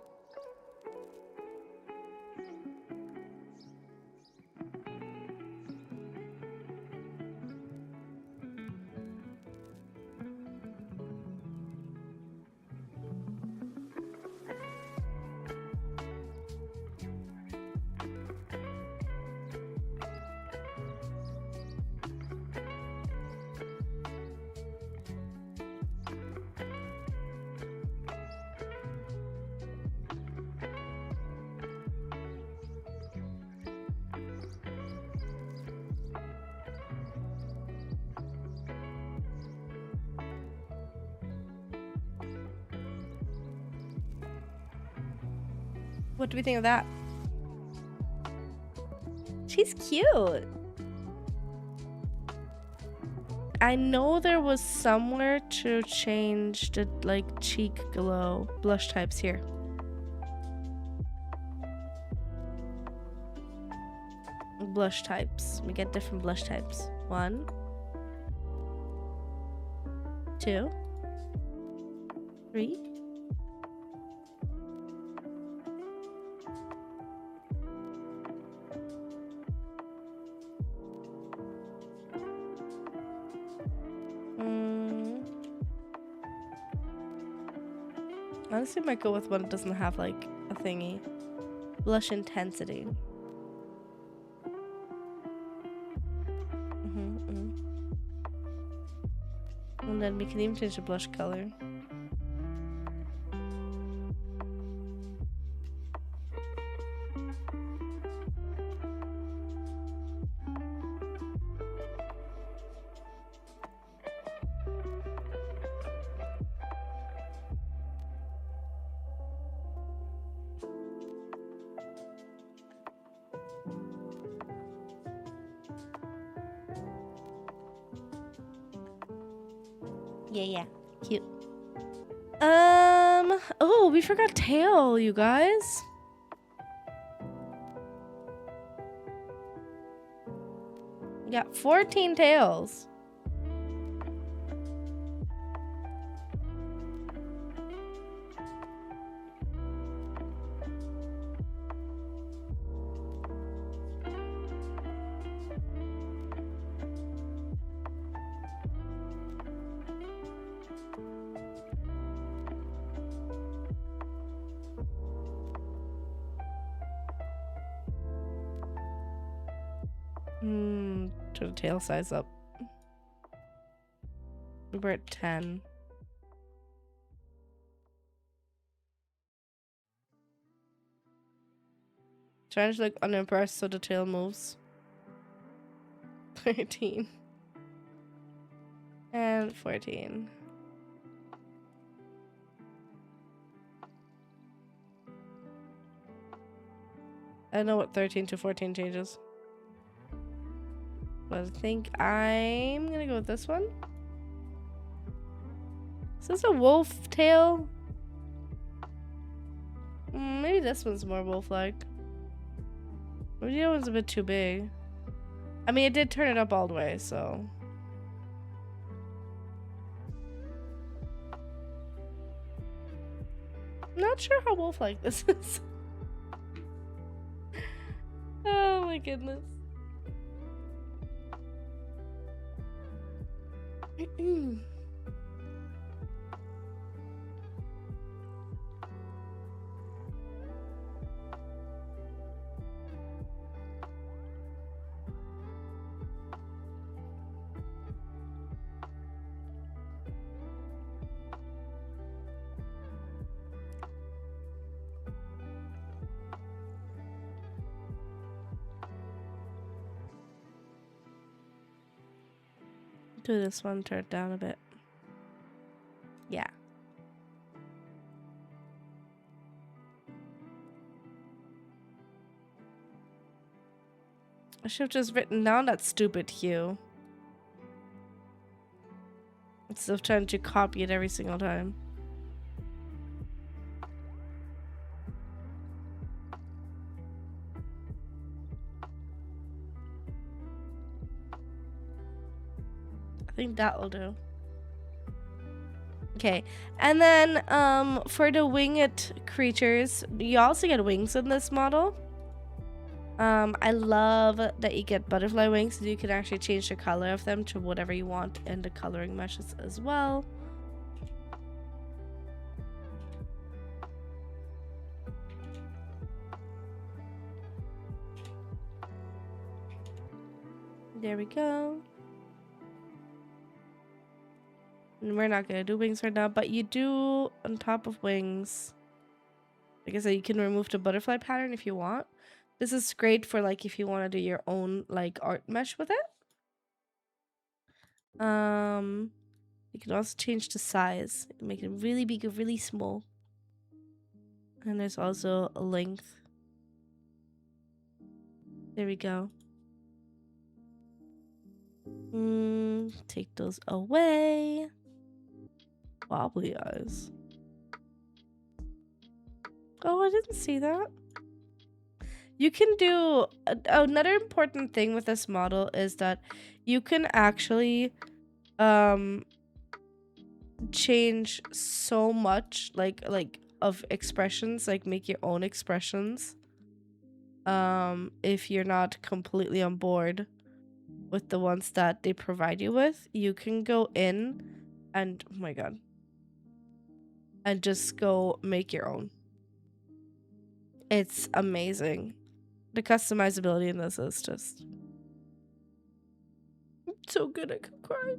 What do we think of that? She's cute. I know there was somewhere to change the like cheek glow blush types here. Blush types. We get different blush types. 1, 2, 3. Honestly, I might go with one that doesn't have like a thingy. Blush intensity. And then we can even change the blush color. Yeah, cute. Oh, we forgot tail, you guys. We got 14 tails. Turn the tail size up. We're at 10. Trying to look unimpressed so the tail moves. 13. And 14. I know what 13 to 14 changes. But I think I'm gonna go with this one. Is this a wolf tail? Maybe this one's more wolf-like. Maybe the other one's a bit too big. I mean, it did turn it up all the way, so. Not sure how wolf-like this is. Oh my goodness. Do this one, turn it down a bit. Yeah. I should have just written down that stupid hue. Instead of trying to copy it every single time. I think that will do. Okay, and then for the winged creatures, you also get wings in this model. I love that you get butterfly wings, so you can actually change the color of them to whatever you want in the coloring meshes as well. There we go. And we're not gonna do wings right now, but you do on top of wings. Like I said, you can remove the butterfly pattern if you want. This is great for like if you want to do your own like art mesh with it. You can also change the size, make it really big or really small. And there's also a length. There we go. Take those away. Wobbly eyes. Oh, I didn't see that. You can do another important thing with this model is that you can actually change so much like of expressions, like make your own expressions. If you're not completely on board with the ones that they provide you with, you can go in and oh my god, and just go make your own. It's amazing. The customizability in this is just so good. I could cry.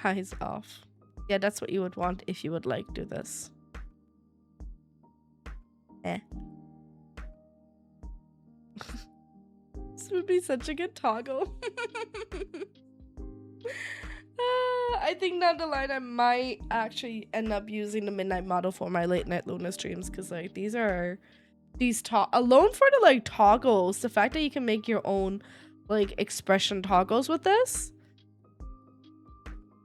Eyes off. Yeah, that's what you would want if you would like do this. This would be such a good toggle. I think down the line I might actually end up using the Midnight model for my late night Luna streams, because like these alone for the like toggles, the fact that you can make your own like expression toggles with this,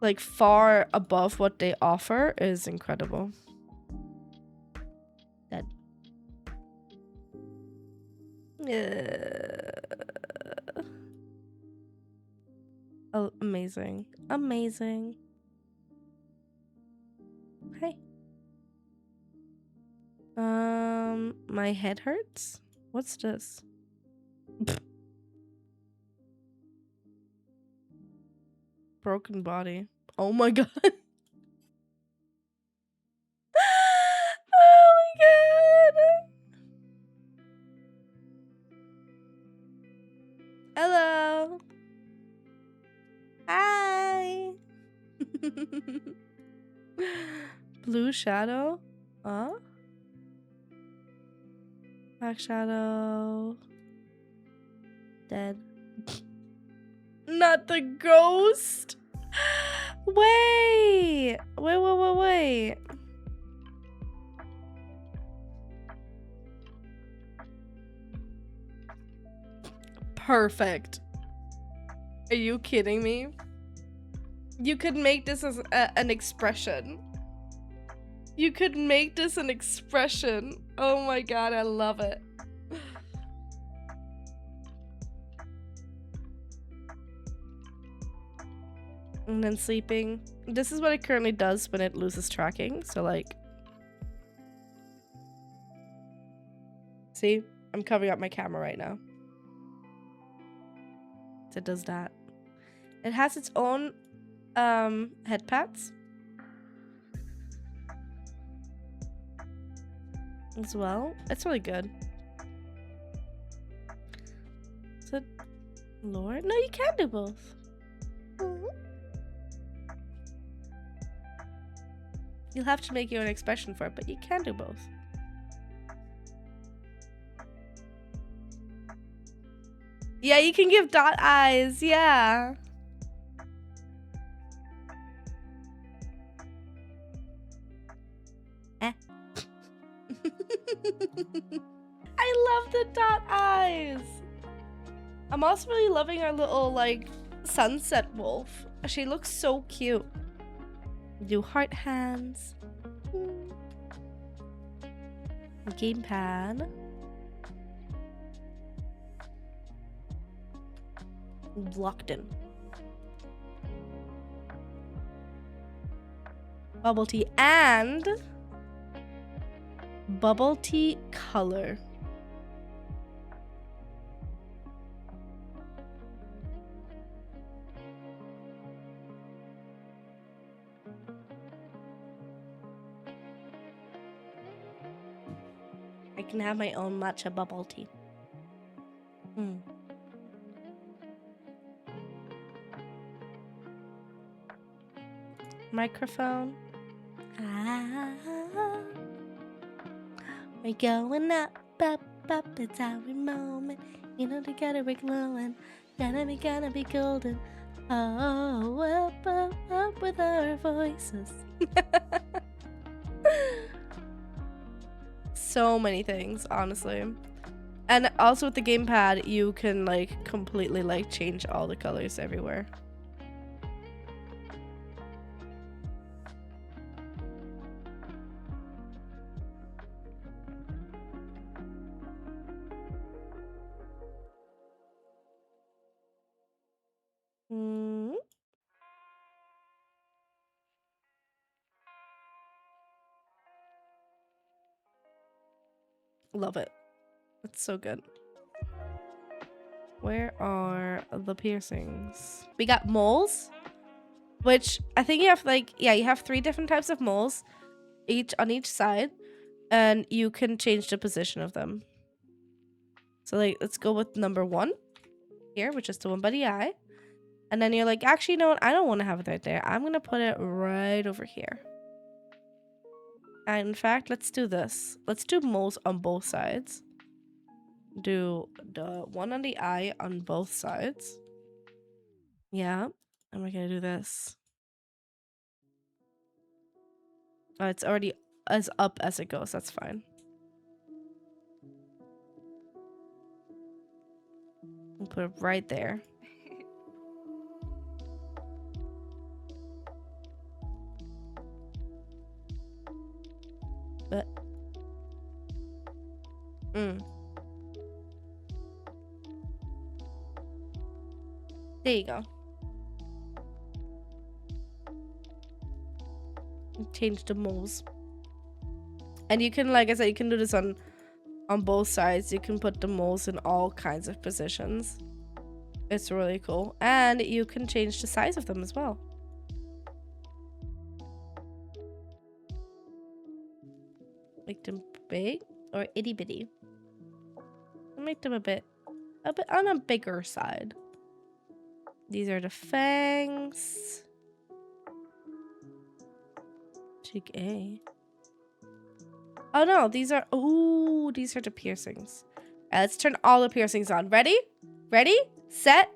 like far above what they offer, is incredible. That oh, amazing. Amazing. Hey. My head hurts? What's this? Broken body. Oh my god. Oh my god. Hello. Hi. Blue shadow? Huh? Black shadow. Dead. Not the ghost. Wait. Wait. Perfect. Are you kidding me? You could make this as an expression. You could make this an expression. Oh my god, I love it. And then sleeping. This is what it currently does when it loses tracking. So like, see, I'm covering up my camera right now. So it does that. It has its own head pads as well. It's really good. Is it Lord? No, you can do both. You'll have to make your own expression for it, but you can do both. Yeah, you can give dot eyes. Yeah. I love the dot eyes. I'm also really loving our little like sunset wolf. She looks so cute. Do heart hands. Gamepad. Locked in. Bubble tea and bubble tea color. I can have my own matcha bubble tea. Microphone. We're going up, it's our moment. You know, together we're glowing. Gonna be golden. Oh, up with our voices. So many things, honestly. And also with the gamepad, you can like completely like change all the colors everywhere. Love it. It's so good. Where are the piercings? We got moles, which I think you have like, yeah, you have 3 different types of moles, each on each side, and you can change the position of them. So like, let's go with number 1 here, which is the one by the eye. And then you're like, actually, no, I don't want to have it right there. I'm going to put it right over here. And in fact, let's do this. Let's do moles on both sides. Do the one on the eye on both sides. Yeah. And we're going to do this. Oh, it's already as up as it goes. That's fine. We'll put it right there. But there you go. Change the moves. And you can, like I said, you can do this on both sides. You can put the moles in all kinds of positions. It's really cool. And you can change the size of them as well. Make them big or itty bitty. Make them a bit on a bigger side. These are the fangs. Cheek A. Oh no, these are, ooh, these are the piercings. Let's turn all the piercings on. Ready? Ready, set,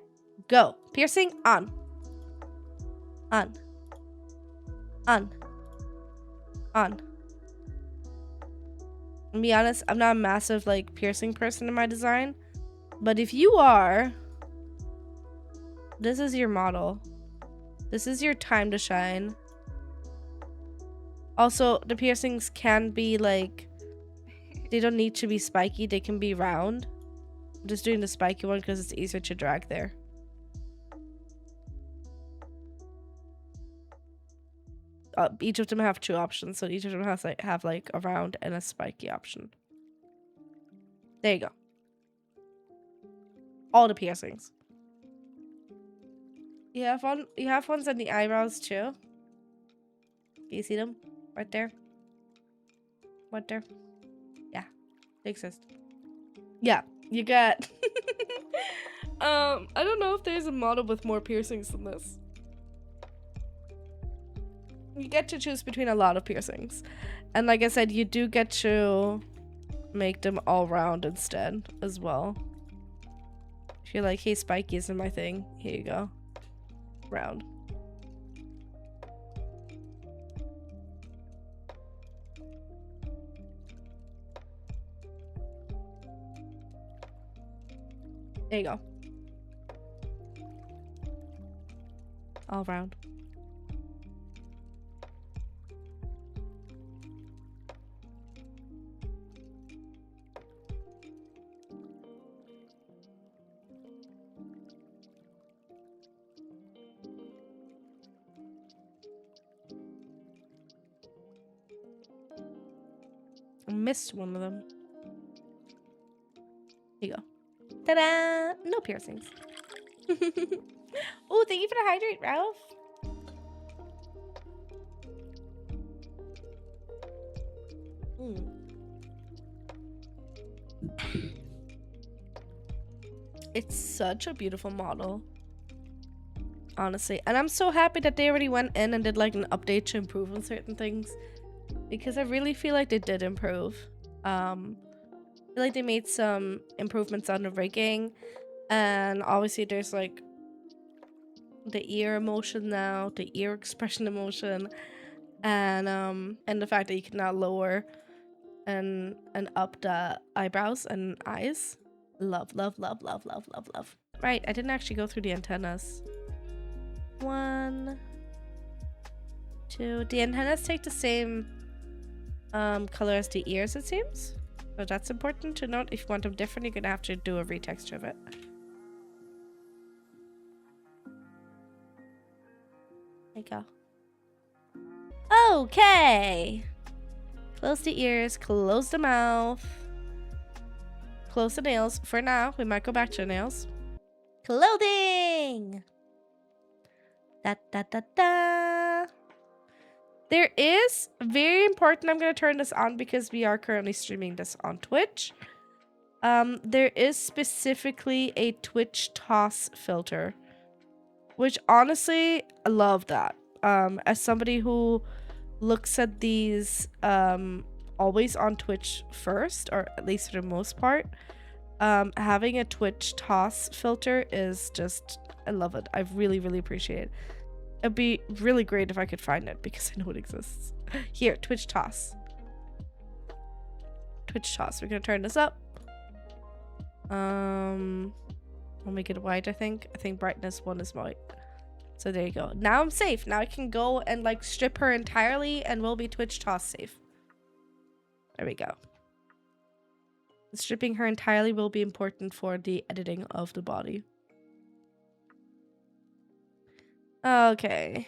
go. Piercing on. On. On. On. To be honest, I'm not a massive like piercing person in my design. But if you are, this is your model. This is your time to shine. Also, the piercings can be like, they don't need to be spiky, they can be round. I'm just doing the spiky one because it's easier to drag there. Each of them have two options, so each of them has like have like a round and a spiky option. There you go. All the piercings. You have ones on the eyebrows too. Do you see them? Right there. Right there. Yeah. They exist. Yeah, you got I don't know if there's a model with more piercings than this. You get to choose between a lot of piercings. And like I said, you do get to make them all round instead as well. If you're like, hey, spiky isn't my thing, here you go. Round. There you go. All round. I missed one of them. Here you go. Ta-da! No piercings. Oh, thank you for the hydrate, Ralph. It's such a beautiful model. Honestly. And I'm so happy that they already went in and did like an update to improve on certain things. Because I really feel like they did improve. I feel like they made some improvements on the rigging. And obviously there's like the ear emotion now, the ear expression emotion, and the fact that you can now lower and up the eyebrows and eyes. Love, love, love, love, love, love, love. Right, I didn't actually go through the antennas. 1, 2. The antennas take the same color as the ears, it seems. So that's important to note. If you want them different, you're gonna have to do a retexture of it. There you go. Okay. Close the ears, close the mouth, close the nails. For now, we might go back to the nails. Clothing! Da da da da. There is, very important, I'm going to turn this on because we are currently streaming this on Twitch. There is specifically a Twitch toss filter, which honestly, I love that. As somebody who looks at these always on Twitch first, or at least for the most part, having a Twitch toss filter is just, I love it. I really, really appreciate it. It'd be really great if I could find it because I know it exists. Here, Twitch toss. Twitch toss. We're gonna turn this up. I'll make it white, I think. I think brightness 1 is white. So there you go. Now I'm safe. Now I can go and like strip her entirely and we'll be Twitch toss safe. There we go. Stripping her entirely will be important for the editing of the body. Okay.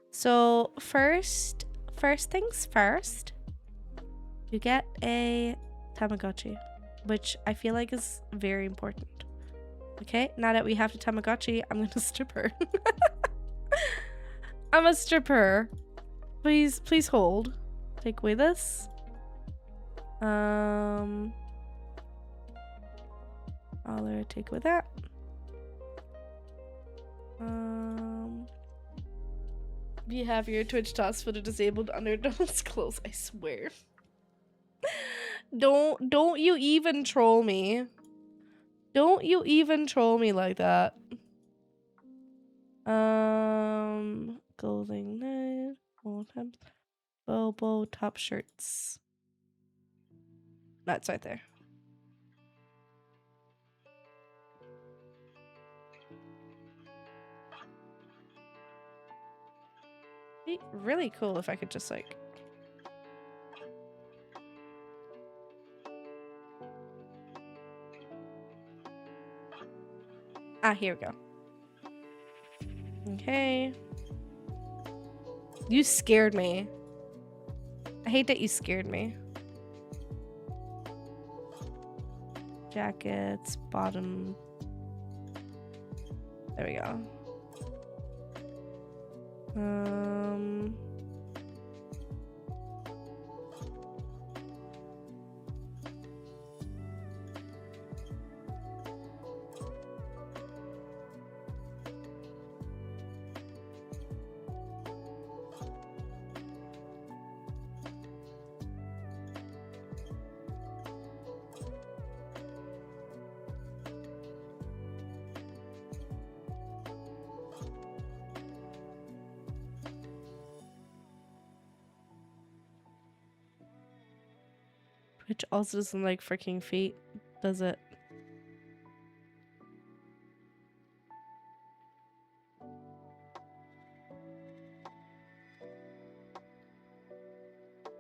So first things first, you get a Tamagotchi, which I feel like is very important. Okay, now that we have the Tamagotchi, I'm gonna strip her. I'm a stripper. Please hold. Take away this. I'll take away that. You have your Twitch toss for the disabled under those clothes, I swear. Don't you even troll me. Don't you even troll me like that. Clothing knife, Bobo top shirts. That's right there. Be really cool if I could just like here we go. Okay. You scared me. I hate that you scared me. Jackets, bottom. There we go. Which also doesn't like freaking feet, does it?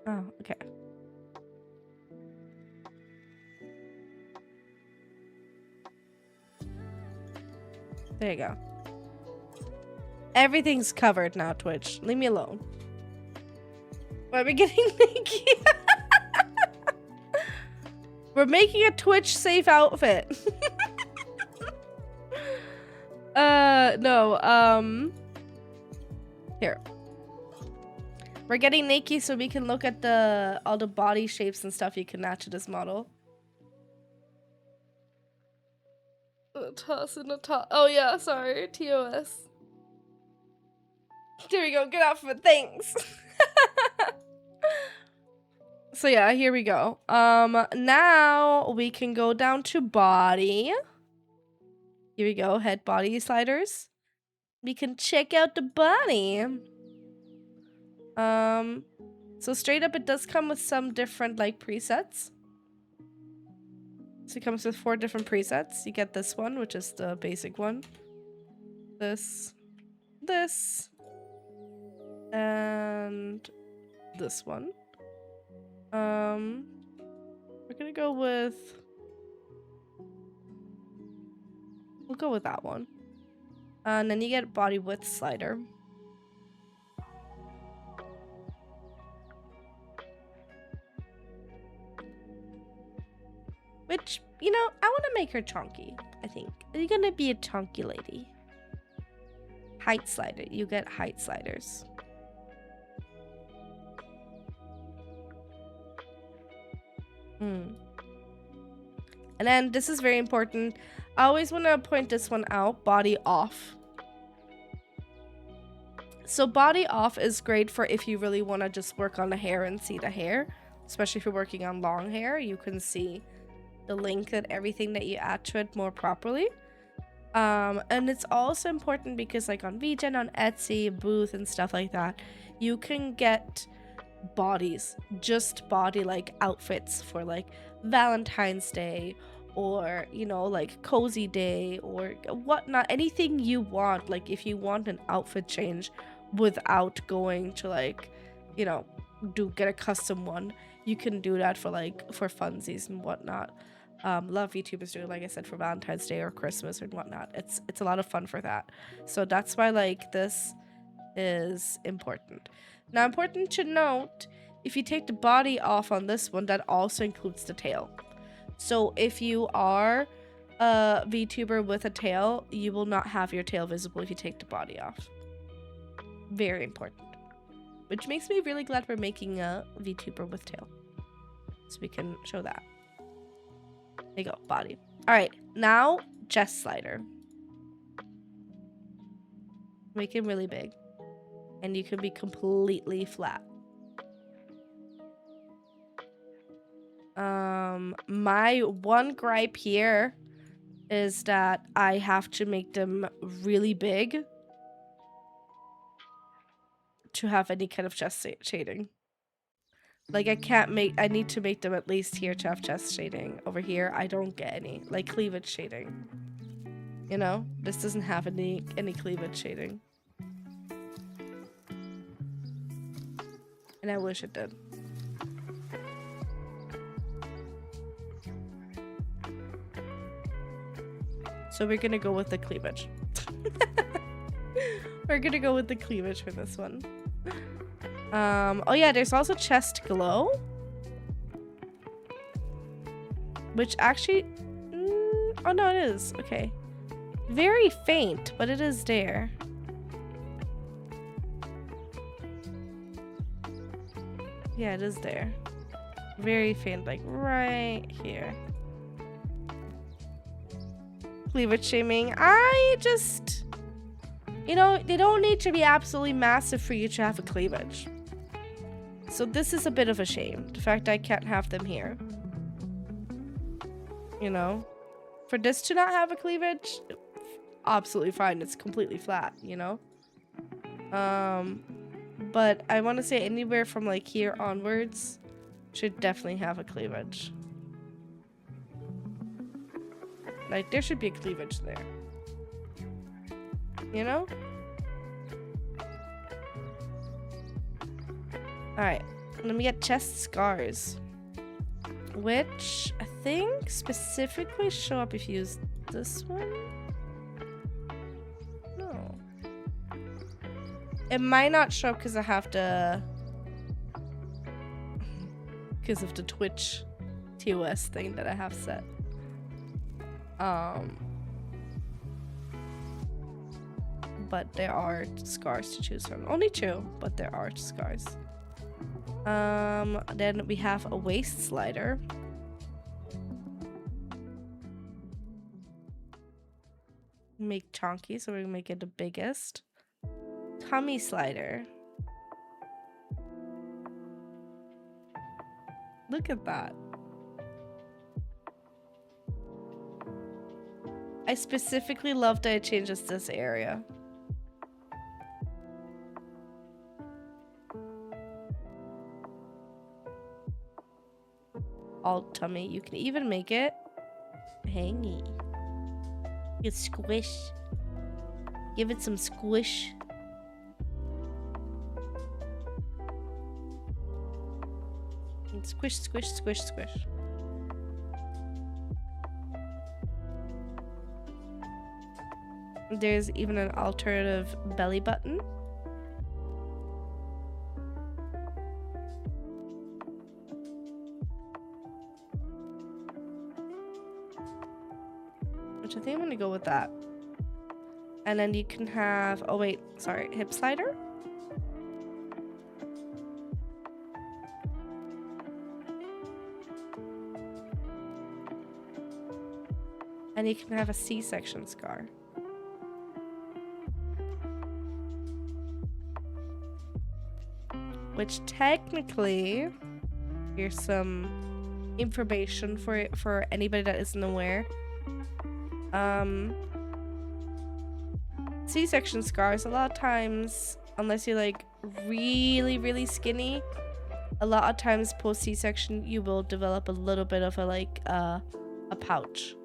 Oh, okay. There you go. Everything's covered now, Twitch. Leave me alone. Why are we getting naked? We're making a Twitch safe outfit. No, here. We're getting naked so we can look at all the body shapes and stuff you can match to this model. Toss in the top. Oh yeah, sorry, TOS. There we go, get off of it, thanks. So yeah, here we go. Now we can go down to body. Here we go, head body sliders. We can check out the body. So straight up it does come with some different like presets. So it comes with 4 different presets. You get this one, which is the basic one. This, and this one. We're gonna go with... We'll go with that one. And then you get body width slider. Which, you know, I want to make her chunky, I think. You're gonna be a chunky lady. Height slider. You get height sliders. And then this is very important. I always want to point this one out. Body off. So body off is great for if you really want to just work on the hair and see the hair. Especially if you're working on long hair. You can see the length and everything that you add to it more properly. And it's also important because like on VGen, on Etsy, Booth and stuff like that, you can get bodies, just body like outfits for like Valentine's Day or, you know, like cozy day or whatnot, anything you want. Like if you want an outfit change without going to like, you know, get a custom one, you can do that for like for funsies and whatnot. A lot of VTubers do, like I said, for Valentine's Day or Christmas and whatnot. It's a lot of fun for that. So that's why like this is important. Now, important to note, if you take the body off on this one, that also includes the tail. So if you are a VTuber with a tail, you will not have your tail visible if you take the body off. Very important. Which makes me really glad we're making a VTuber with tail. So we can show that. There you go, body. Alright, now chest slider. Make him really big. And you can be completely flat. My one gripe here is that I have to make them really big to have any kind of chest shading. Like I need to make them at least here to have chest shading. Over here, I don't get any, like cleavage shading. You know, this doesn't have any cleavage shading. And I wish it did. So we're gonna go with the cleavage. We're gonna go with the cleavage for this one. Oh yeah, there's also chest glow. Which actually... oh no, it is. Okay. Very faint, but it is there. Yeah, it is there. Very faint, like right here. Cleavage shaming. I just... You know, they don't need to be absolutely massive for you to have a cleavage. So this is a bit of a shame. The fact I can't have them here. You know? For this to not have a cleavage, absolutely fine. It's completely flat, you know? But I want to say anywhere from like here onwards should definitely have a cleavage. Like there should be a cleavage there. You know? Alright, let me get chest scars. Which I think specifically show up if you use this one. No. It might not show up because I have to... because of the Twitch TOS thing that I have set. But there are scars to choose from. Only 2, but there are scars. Then we have a waist slider. Make chunky, so we're gonna make it the biggest. Tummy slider. Look at that. I specifically love that it changes this area. All tummy. You can even make it hangy. It's squish. Give it some squish. And squish, squish, squish, squish. There's even an alternative belly button. Which I think I'm gonna go with that. And then you can have, oh wait, sorry, hip slider. And you can have a C-section scar. Which technically, here's some information for anybody that isn't aware. C-section scars, a lot of times, unless you're like really, really skinny, a lot of times post C-section you will develop a little bit of a pouch,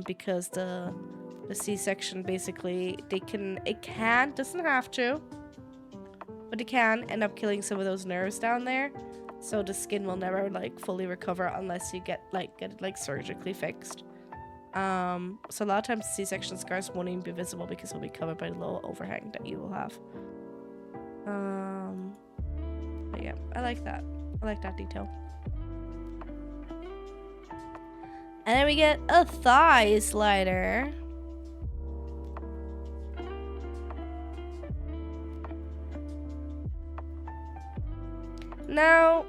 because the C-section basically doesn't have to, but it can end up killing some of those nerves down there, so the skin will never like fully recover unless you get it surgically fixed. So a lot of times C-section scars won't even be visible because it'll be covered by the little overhang that you will have. But yeah, I like that. I like that detail. And then we get a thigh slider. Now,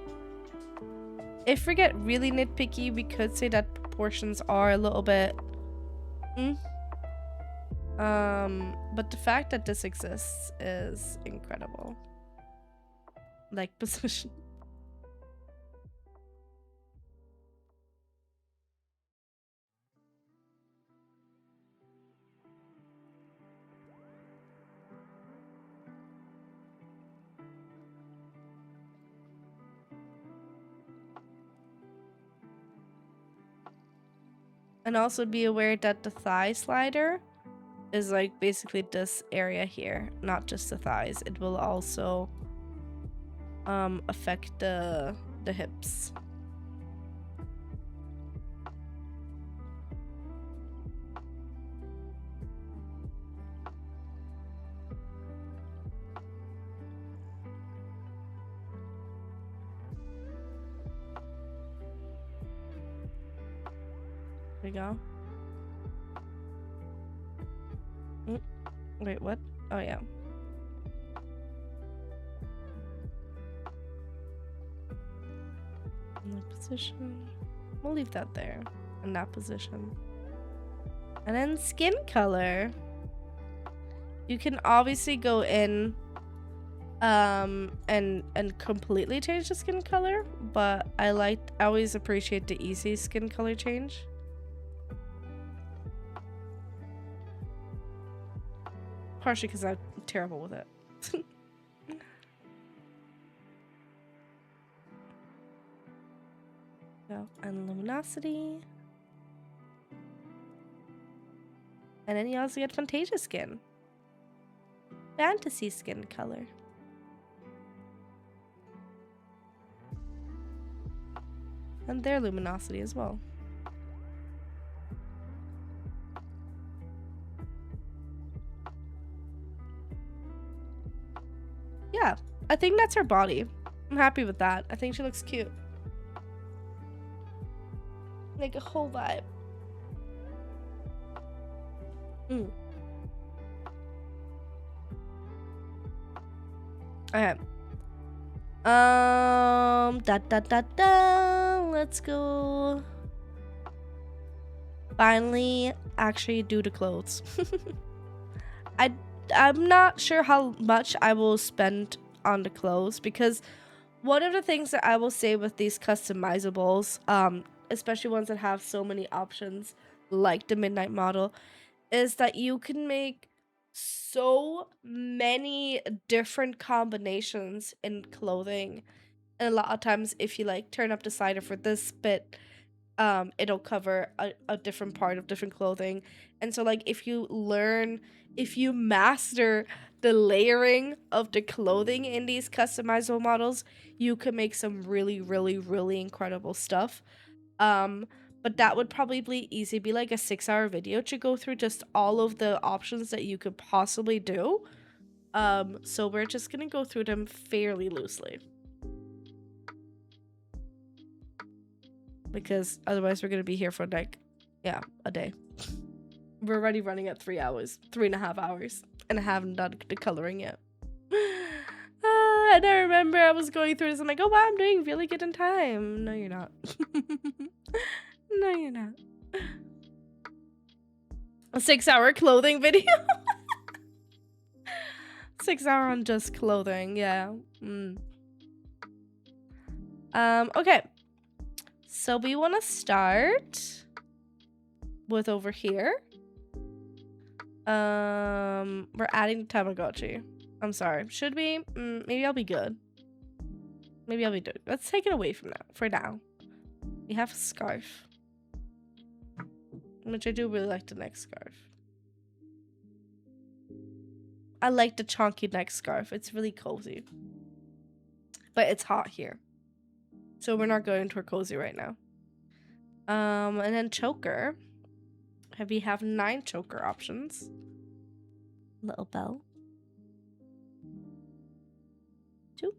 if we get really nitpicky, we could say that proportions are a little bit but the fact that this exists is incredible. Like position. And also be aware that the thigh slider is like basically this area here, not just the thighs. It will also affect the hips. There we go. Wait, what? Oh yeah. In that position. We'll leave that there. In that position. And then skin color. You can obviously go in and completely change the skin color, but I always appreciate the easy skin color change. Partially because I'm terrible with it. Go, and luminosity. And then you also get Fantasia skin. Fantasy skin color. And their luminosity as well. Yeah, I think that's her body. I'm happy with that. I think she looks cute. Like a whole vibe. Okay. Let's go. Finally, actually do the clothes. I'm not sure how much I will spend on the clothes, because one of the things that I will say with these customizables, especially ones that have so many options like the Midnight model, is that you can make so many different combinations in clothing. And a lot of times if you like turn up the slider for this bit, it'll cover a different part of different clothing. And so like if you master the layering of the clothing in these customizable models, you can make some really, really, really incredible stuff. But that would probably easily be like a 6-hour video to go through just all of the options that you could possibly do. So we're just gonna go through them fairly loosely, because otherwise we're gonna be here for like, yeah, a day. We're already running at 3.5 hours, and I haven't done the coloring yet. And I remember I was going through this, I'm like, oh wow, I'm doing really good in time. No, you're not. No, you're not. A 6-hour clothing video. 6 hour on just clothing, yeah. Okay. So we want to start with over here. We're adding Tamagotchi. I'm sorry. Should we? Maybe I'll be good. Maybe I'll be good. Let's take it away from now. For now. We have a scarf. Which I do really like the neck scarf. I like the chunky neck scarf. It's really cozy. But it's hot here. So we're not going to cozy right now. And then choker. We have 9 choker options. Little bell. 2.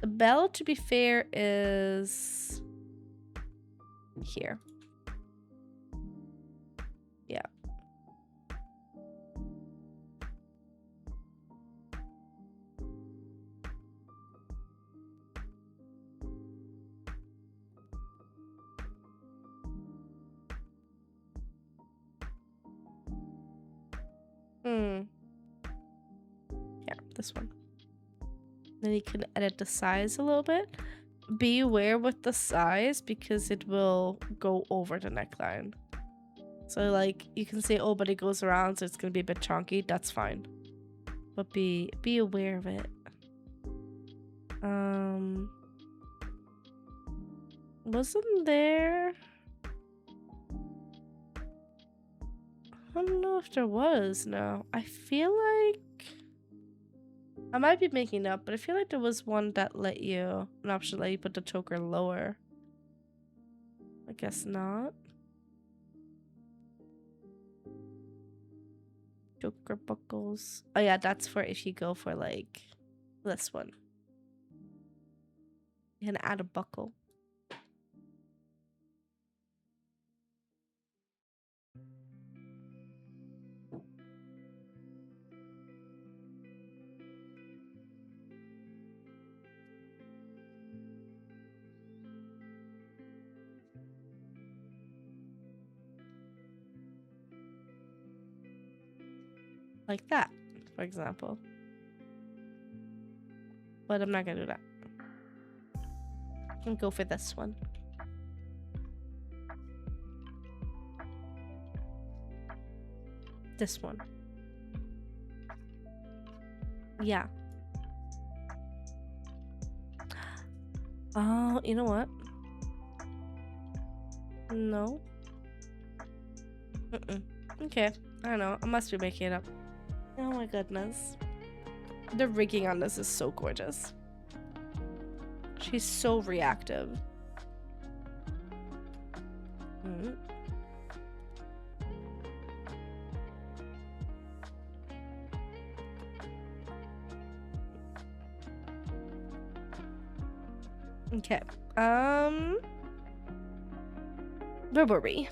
The bell, to be fair, is here. Yeah. Yeah, this one. Then you can edit the size a little bit. Be aware with the size because it will go over the neckline. So like you can say, oh, but it goes around, so it's gonna be a bit chunky. That's fine, but be aware of it. Wasn't there? I don't know if there was. No, I feel like I might be making up, but I feel like there was one that let you an option let you put the choker lower. I guess not. Choker buckles. Oh yeah, that's for if you go for like this one. You can add a buckle. Like that, for example. But I'm not gonna do that. I'm gonna go for this one. This one. Yeah. Oh, you know what? No. Okay. I don't know. I must be making it up. Oh my goodness. The rigging on this is so gorgeous. She's so reactive. Okay. Where were we?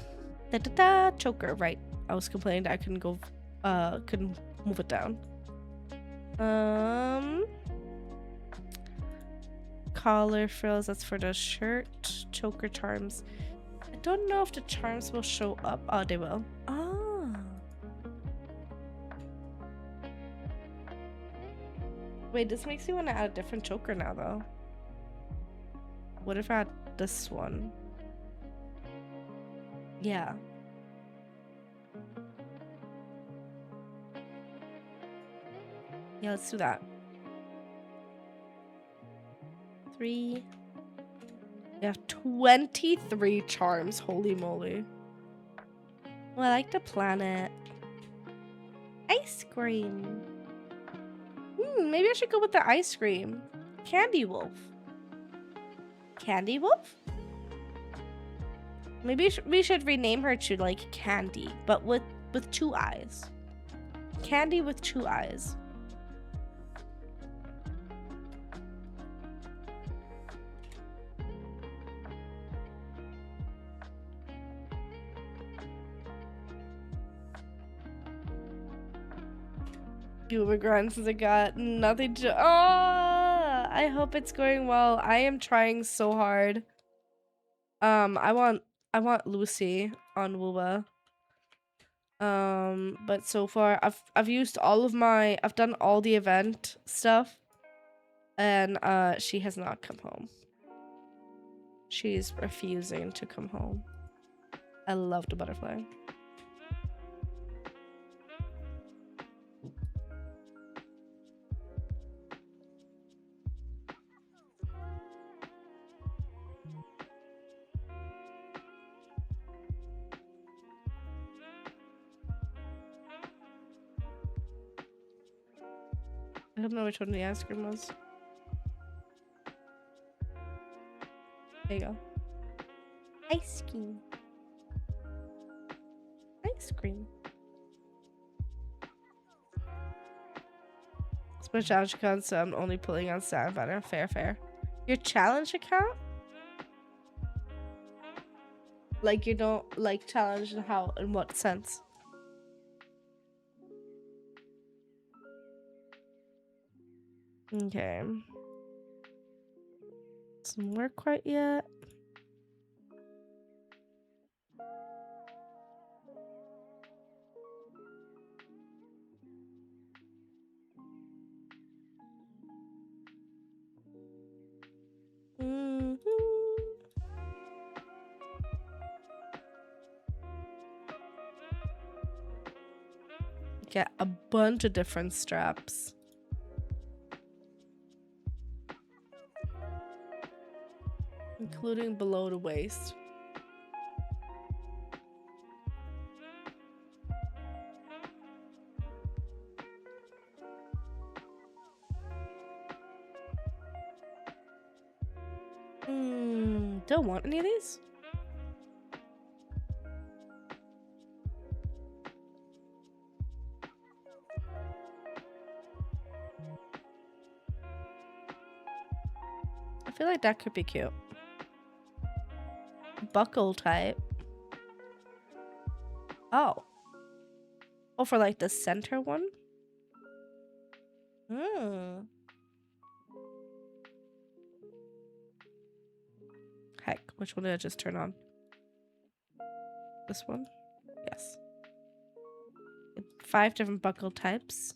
Choker, right. I was complaining that I couldn't go couldn't move it down. Collar frills, that's for the shirt. Choker charms. I don't know if the charms will show up. Oh, they will. Ah. Wait, this makes me want to add a different choker now, though. What if I add this one? Yeah. Yeah, let's do that. 3. We have 23 charms. Holy moly. Well, I like the planet. Ice cream. Maybe I should go with the ice cream. Candy Wolf. Candy Wolf? Maybe we should rename her to like Candy, but with 2 eyes. Candy with 2 eyes. Vtuber grind since I got nothing to. Oh, I hope it's going well. I am trying so hard. I want Lucy on Wooba. But so far I've used all of my. I've done all the event stuff, and she has not come home. She's refusing to come home. I love the butterfly. I don't know which one the ice cream was. There you go. Ice cream. Ice cream. It's my challenge account, so I'm only pulling on Sand Banner. Fair. Your challenge account? Like you don't like challenge and how, in what sense? Okay. Doesn't work quite yet. Get a bunch of different straps. Including below the waist. Don't want any of these? I feel like that could be cute. Buckle type. Oh, for like the center one? Heck, which one did I just turn on? This one? Yes. 5 different buckle types.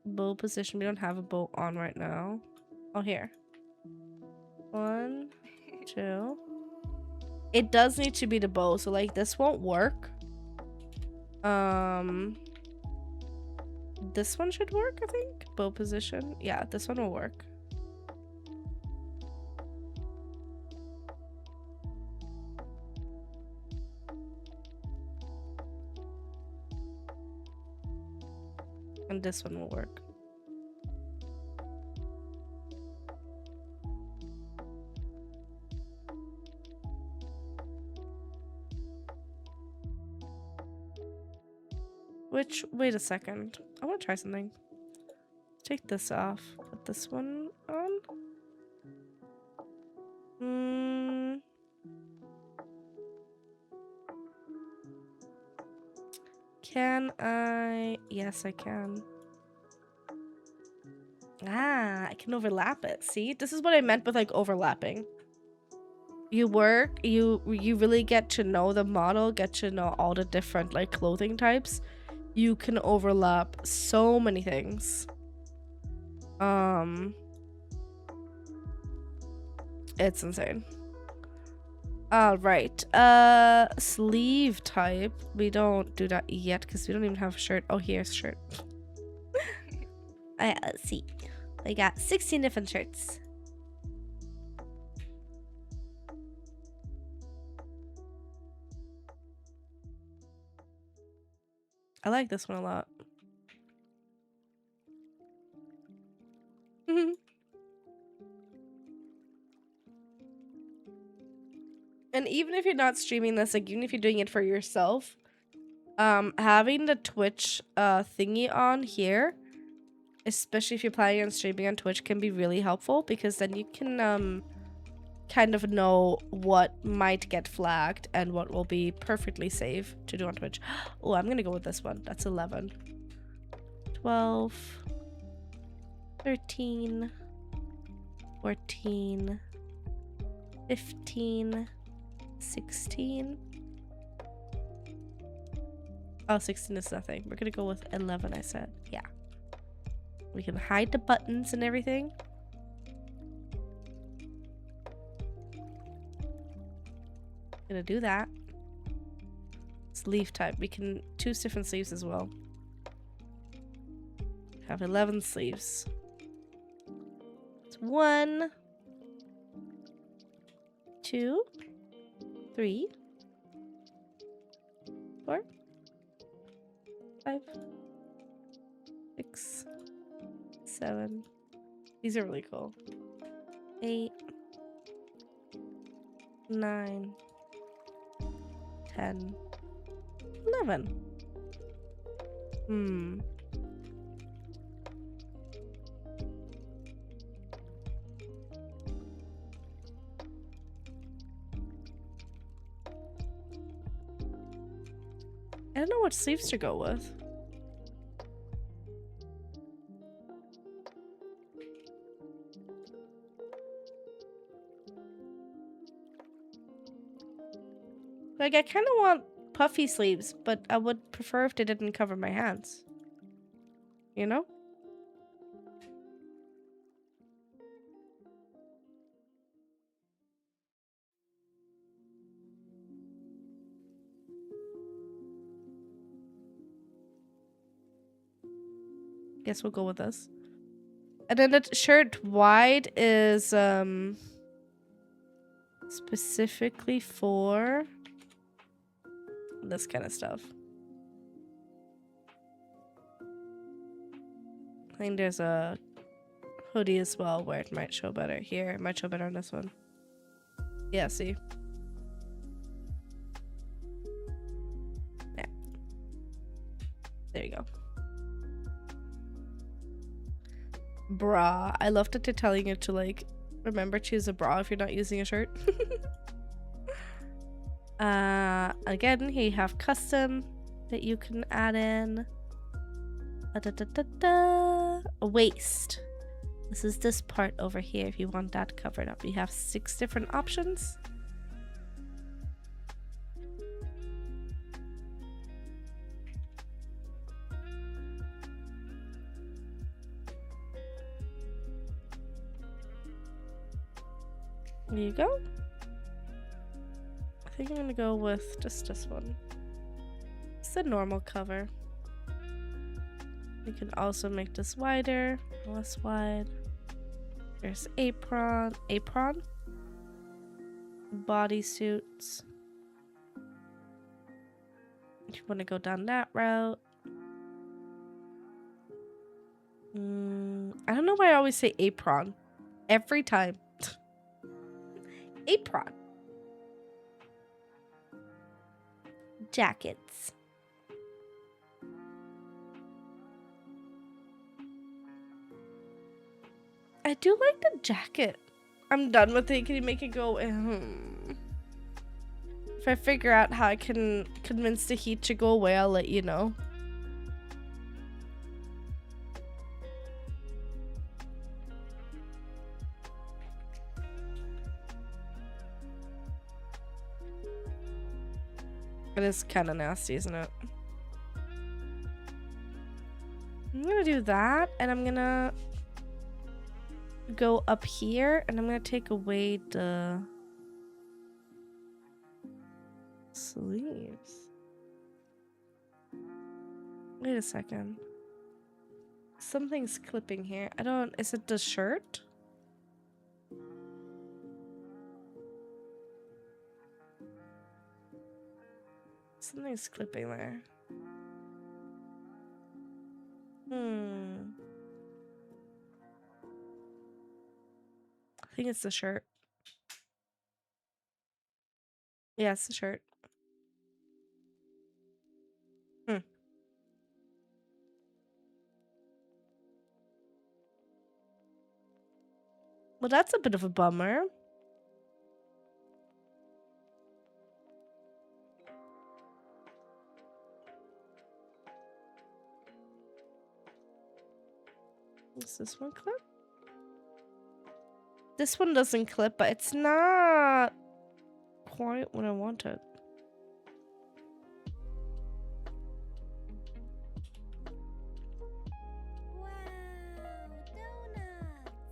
Bow position. We don't have a bow on right now. Oh, here. 1, 2. It does need to be the bow, so like this won't work. This one should work, I think. Bow position. Yeah, this one will work. And this one will work. Which, wait a second. I want to try something. Take this off. Put this one on. Can I? Yes, I can. Ah, I can overlap it. See, this is what I meant with like overlapping. You work, you really get to know the model, get to know all the different like clothing types. You can overlap so many things. It's insane. All right. Sleeve type. We don't do that yet because we don't even have a shirt. Oh, here's a shirt. Let's see. We got 16 different shirts. I like this one a lot. And even if you're not streaming this, like even if you're doing it for yourself, having the Twitch thingy on here, especially if you're planning on streaming on Twitch, can be really helpful because then you can kind of know what might get flagged and what will be perfectly safe to do on Twitch. Oh, I'm gonna go with this one. That's 11, 12, 13, 14, 15, 16. Oh, 16 is nothing. We're gonna go with 11, I said. Yeah. We can hide the buttons and everything. Gonna do that. Sleeve type. We can choose different sleeves as well. Have 11 sleeves. It's 1, 2, 3, 4, 5, 6, 7. These are really cool. 8, 9, 10, 11. I don't know what sleeves to go with. Like, I kind of want puffy sleeves, but I would prefer if they didn't cover my hands. You know? Guess we'll go with this. And then the shirt wide is specifically for this kind of stuff. I think there's a hoodie as well where it might show better. Here, it might show better on this one. Yeah, see? Yeah. There you go. Bra. I love that they're telling you to, like, remember choose a bra if you're not using a shirt. Again, here you have custom that you can add in. A waist. This is this part over here if you want that covered up. You have 6 different options. There you go. I think I'm gonna go with just this one. It's the normal cover. You can also make this wider, less wide. There's apron, bodysuits. If you want to go down that route. I don't know why I always say apron. Every time. Apron. Jackets. I do like the jacket. I'm done with it. Can you make it go? If I figure out how I can convince the heat to go away, I'll let you know. It is kind of nasty, isn't it? I'm gonna do that, and I'm gonna go up here, and I'm gonna take away the sleeves. Wait a second. Something's clipping here. Is it the shirt? Something's clipping there. I think it's the shirt. Yeah, it's the shirt. Well, that's a bit of a bummer. Is this one clip? This one doesn't clip, but it's not quite what I wanted.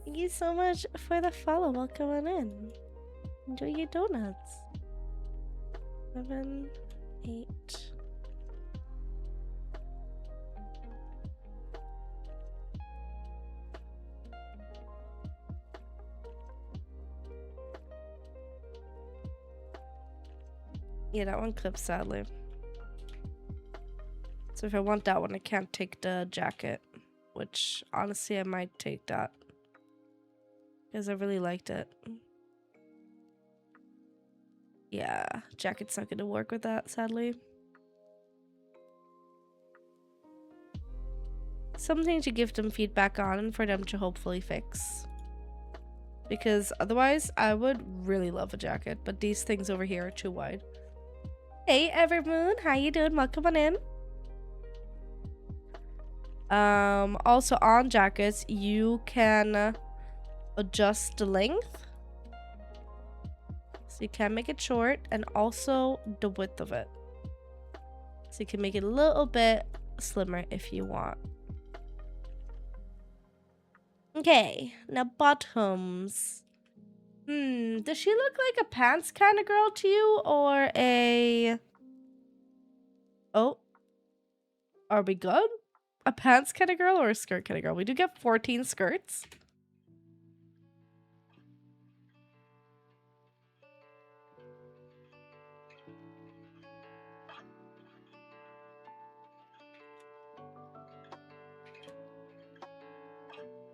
Thank you so much for the follow. Welcome on in. Enjoy your donuts. 7, 8. Yeah, that one clips sadly. So if I want that one, I can't take the jacket. Which, honestly, I might take that. Because I really liked it. Yeah, jacket's not going to work with that, sadly. Something to give them feedback on and for them to hopefully fix. Because otherwise, I would really love a jacket. But these things over here are too wide. Hey, Evermoon. How you doing? Welcome on in. Also on jackets, you can adjust the length. So you can make it short and also the width of it. So you can make it a little bit slimmer if you want. Okay, now bottoms. Does she look like a pants kind of girl to you or a... Oh. Are we good? A pants kind of girl or a skirt kind of girl? We do get 14 skirts.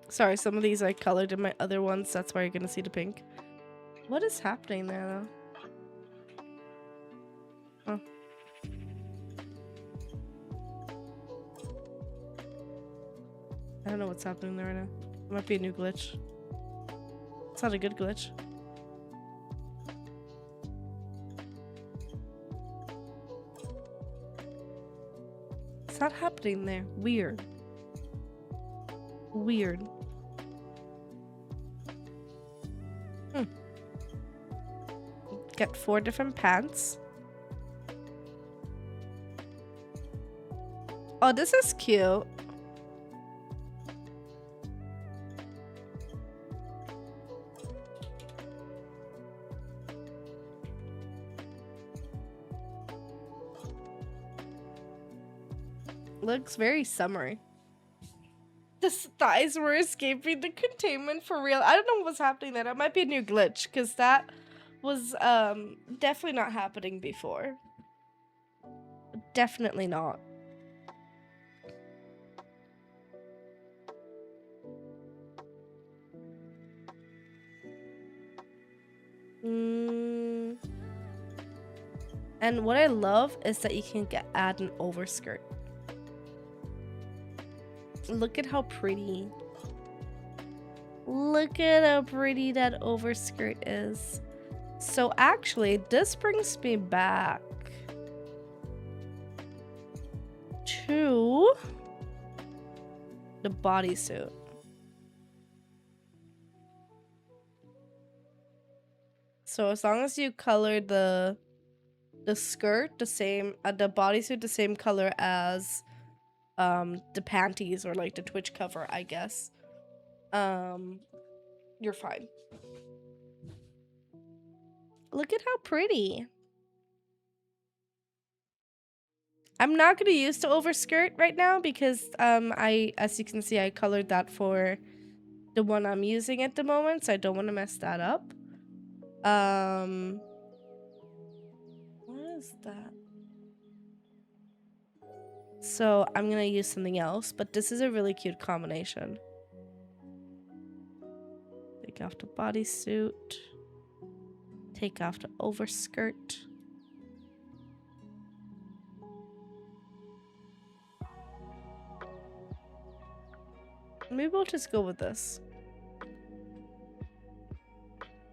Sorry, some of these I colored in my other ones. That's why you're gonna see the pink. What is happening there, though? Oh. I don't know what's happening there right now. It might be a new glitch. It's not a good glitch. It's not happening there. Weird. Weird. Get 4 different pants. Oh, this is cute. Looks very summery. The thighs were escaping the containment for real. I don't know what's happening there. That might be a new glitch because that was definitely not happening before. Definitely not. And what I love is that you can add an overskirt. Look at how pretty. Look at how pretty that overskirt is. So actually, this brings me back to the bodysuit. So as long as you color the skirt the same, the bodysuit the same color as the panties or like the Twitch cover, I guess, you're fine. Look at how pretty. I'm not gonna use the overskirt right now because as you can see, I colored that for the one I'm using at the moment, so I don't want to mess that up. What is that? So I'm gonna use something else, but this is a really cute combination. Take off the bodysuit. Take off the overskirt. Maybe we'll just go with this.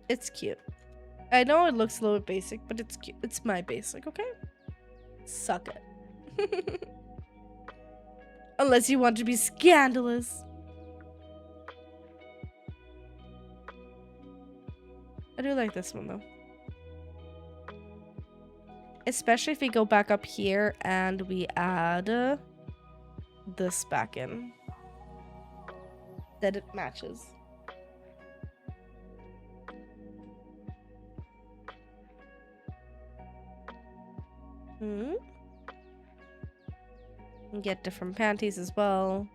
It's cute. I know it looks a little bit basic, but it's cute. It's my basic, okay? Suck it. Unless you want to be scandalous. I do like this one though. Especially if we go back up here and we add this back in. That it matches. You get different panties as well.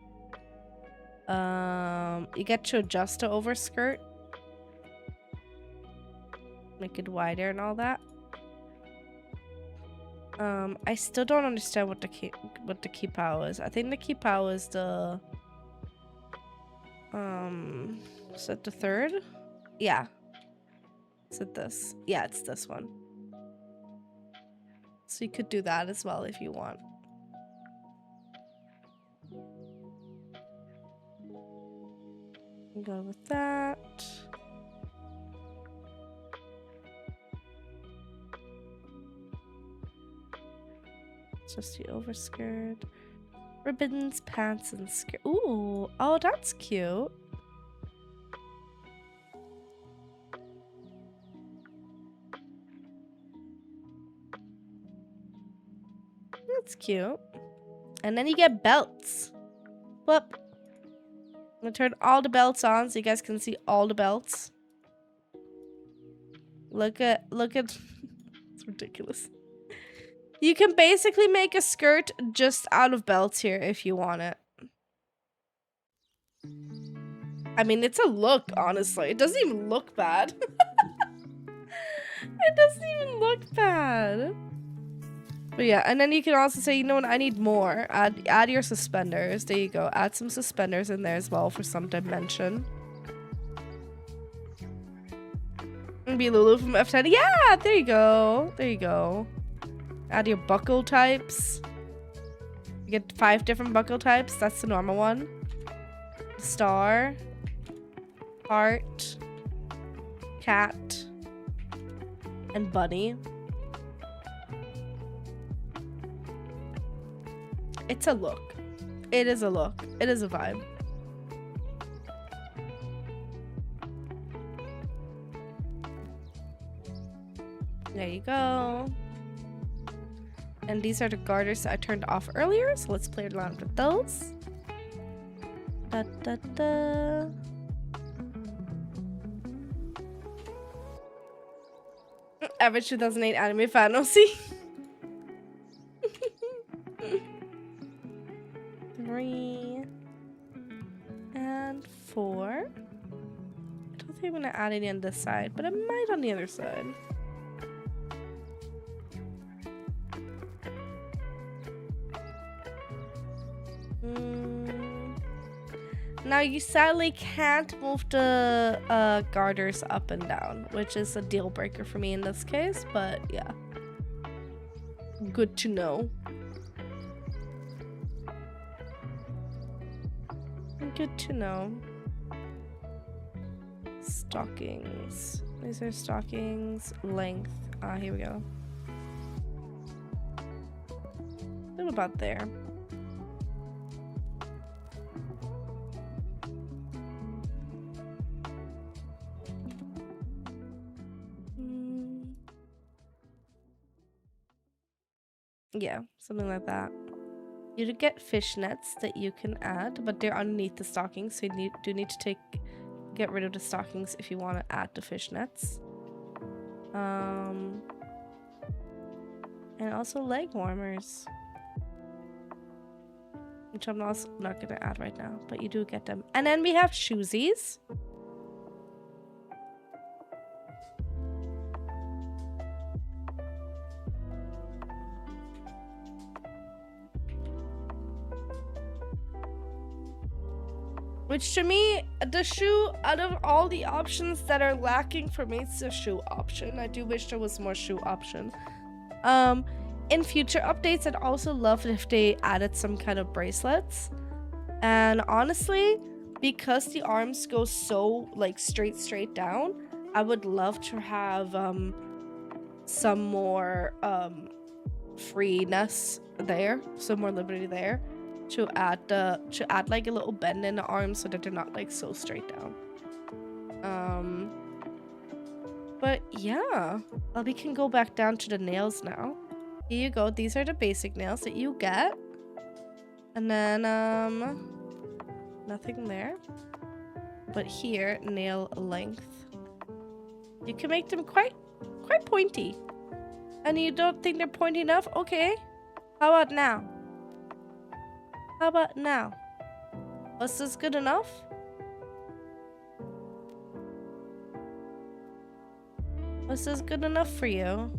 You get to adjust the overskirt. Make it wider and all that. I still don't understand what the kipao is. I think the kipao is the is that the third? Yeah. Is it this? Yeah, it's this one. So you could do that as well if you want. Go with that. Just the overskirt. Ribbons, pants, and skirt. Ooh, oh, that's cute. That's cute. And then you get belts. Whoop. I'm gonna turn all the belts on so you guys can see all the belts. Look at it's ridiculous. You can basically make a skirt just out of belts here if you want it. I mean, it's a look, honestly. It doesn't even look bad. It doesn't even look bad. But yeah, and then you can also say, you know what, I need more. Add your suspenders. There you go. Add some suspenders in there as well for some dimension. And be Lulu from F10. Yeah, there you go. There you go. Add your buckle types. You get 5 different buckle types. That's the normal one. Star. Heart. Cat. And bunny. It's a look. It is a look. It is a vibe. There you go. And these are the garters I turned off earlier, so let's play around with those. Da, da, da. Average 2008 anime fan, no see. 3 and 4. I don't think I'm gonna add any on this side, but I might on the other side. Now you sadly can't move the garters up and down, which is a deal breaker for me in this case, but yeah. Good to know. Good to know. Stockings. These are stockings. Length. Ah, here we go. What about there? Yeah, something like that. You get fishnets that you can add, but they're underneath the stockings, so you do need to get rid of the stockings if you want to add the fishnets. And also leg warmers, which I'm also not gonna add right now, but you do get them. And then we have shoesies. Which to me, the shoe, out of all the options that are lacking for me, it's the shoe option. I do wish there was more shoe option. In future updates, I'd also love if they added some kind of bracelets. And honestly, because the arms go so like straight down, I would love to have some more freeness there, some more liberty there. To add like a little bend in the arms so that they're not like so straight down. But yeah, we can go back down to the nails now. Here you go. These are the basic nails that you get. And then, nothing there. But here, nail length. You can make them quite pointy. And you don't think they're pointy enough? Okay. How about now? How about now? Was this good enough? Was this good enough for you?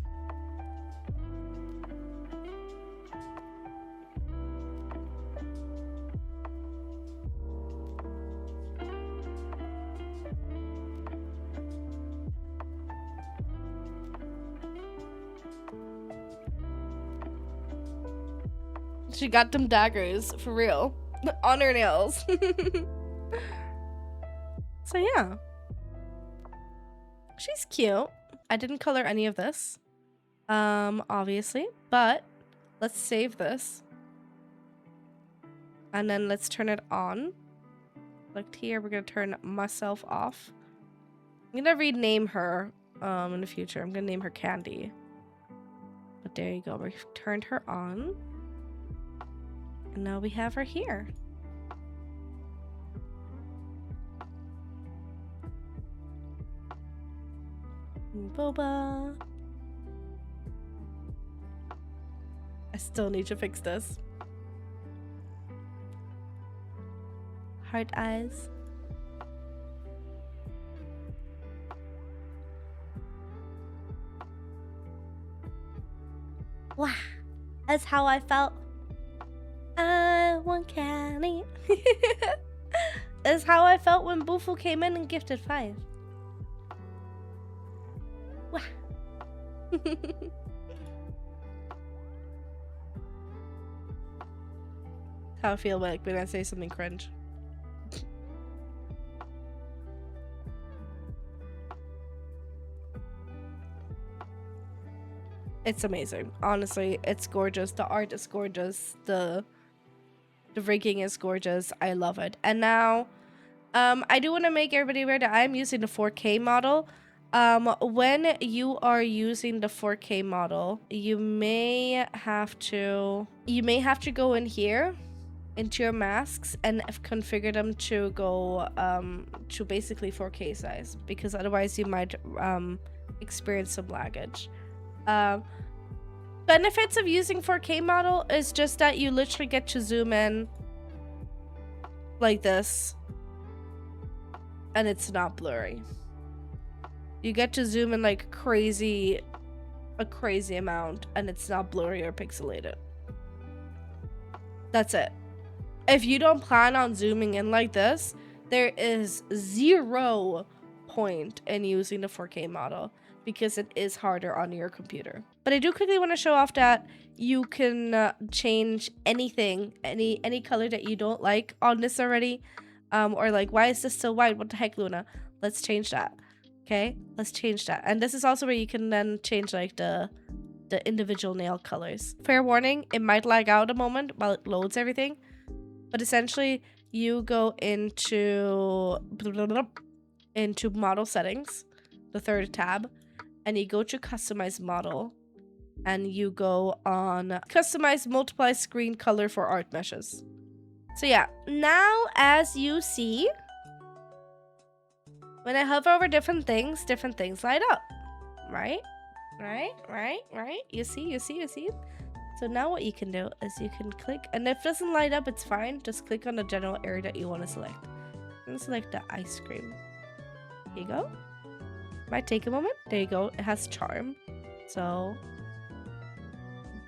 She got them daggers, for real. On her nails. So yeah. She's cute. I didn't color any of this. Obviously. But let's save this. And then let's turn it on. Like here, we're gonna turn myself off. I'm gonna rename her in the future. I'm gonna name her Candy. But there you go. We've turned her on. And now we have her here. Boba. I still need to fix this. Heart eyes. Wow. That's how I felt. I want candy. That's how I felt when Bufu came in and gifted 5. Wow. How I feel like when I say something cringe. It's amazing. Honestly, it's gorgeous. The art is gorgeous. The rigging is gorgeous. I love it. And now, I do want to make everybody aware that I'm using the 4K model. When you are using the 4K model, you may have to go in here into your masks and configure them to go to basically 4K size, because otherwise you might experience some laggage. Benefits of using 4K model is just that you literally get to zoom in like this and it's not blurry. You get to zoom in like a crazy amount and it's not blurry or pixelated. That's it. If you don't plan on zooming in like this, there is 0 point in using the 4K model, because it is harder on your computer. But I do quickly want to show off that you can change anything, any color that you don't like on this already. Or like, why is this still white? What the heck, Luna? Let's change that. Okay, let's change that. And this is also where you can then change like the individual nail colors. Fair warning, it might lag out a moment while it loads everything. But essentially, you go into model settings, the 3rd tab, and you go to customize model, and you go on customize multiply screen color for art meshes. So yeah, now as you see, when I hover over different things light up. Right? You see? So now what you can do is you can click, and if it doesn't light up, it's fine. Just click on the general area that you want to select. I'm gonna select the ice cream. Here you go. Might take a moment. There you go. It has charm. So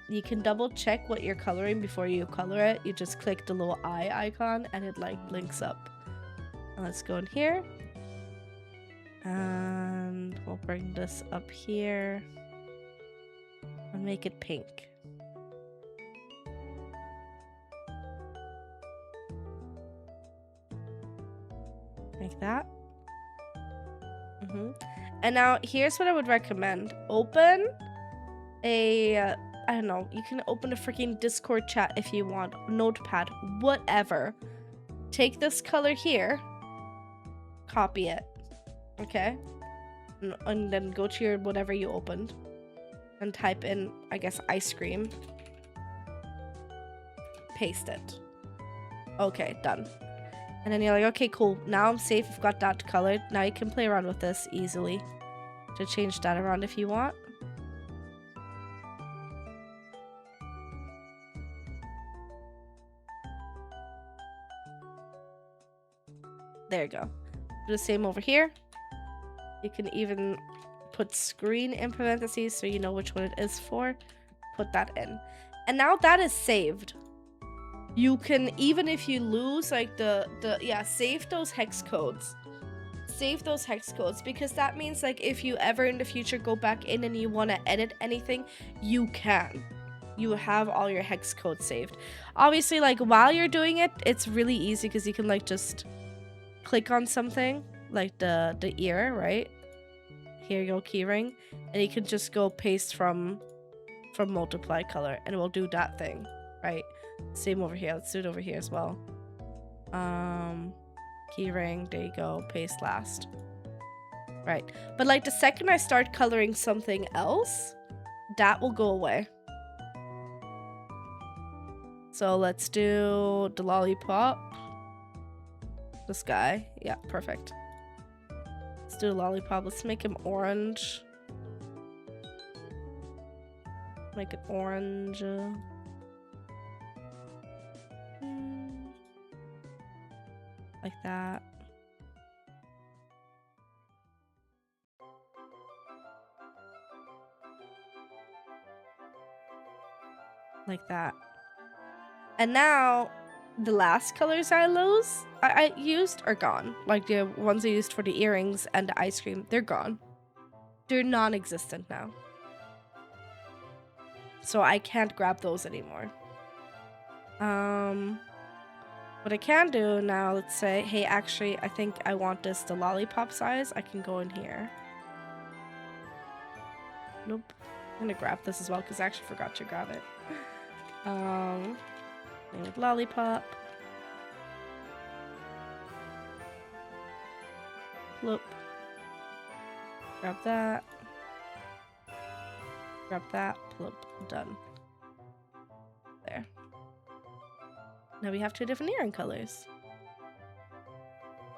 you can double check what you're coloring before you color it. You just click the little eye icon and it like blinks up. And let's go in here. And we'll bring this up here and make it pink. Like that. And now here's what I would recommend. Open a I don't know, you can open a freaking Discord chat if you want, notepad, whatever. Take this color here, copy it, okay? and then go to your whatever you opened and type in, I guess, ice cream. Paste it. Okay, done. And then you're like, okay, cool. Now I'm safe. I've got that colored. Now you can play around with this easily to change that around if you want. There you go. Do the same over here. You can even put screen in parentheses so you know which one it is for. Put that in. And now that is saved. You can, even if you lose like yeah, save those hex codes. Save those hex codes, because that means like if you ever in the future go back in and you want to edit anything, you can. You have all your hex codes saved. Obviously, like while you're doing it, it's really easy because you can like just click on something like the ear, right? Here you go, keyring, and you can just go paste from multiply color and it will do that thing, right? Same over here. Let's do it over here as well. Keyring, there you go, paste last. Right, but like the second I start coloring something else, that will go away. So let's do the lollipop. This guy, yeah, perfect. Let's do a lollipop. Let's make him orange. Make it orange. Like that. Like that. And now the last colors I used are gone. Like the ones I used for the earrings and the ice cream, they're gone. They're non-existent now. So I can't grab those anymore. What I can do now, let's say, hey, actually, I think I want this the lollipop size. I can go in here. Nope. I'm gonna grab this as well because I actually forgot to grab it. Name it lollipop. Look. Grab that. Grab that. Plop. Done. There. Now we have two different earring colors.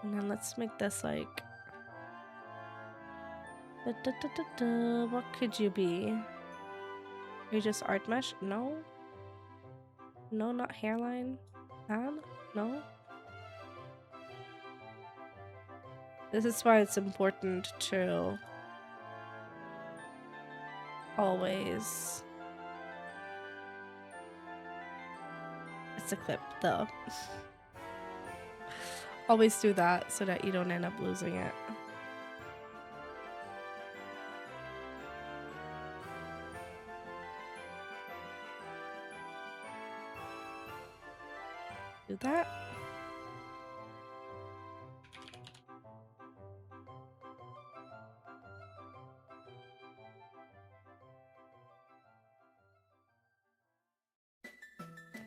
And then let's make this like... What could you be? Are you just art mesh? No. No, not hairline. Add? No. This is why it's important to always... It's a clip, though. Always do that so that you don't end up losing it. Do that.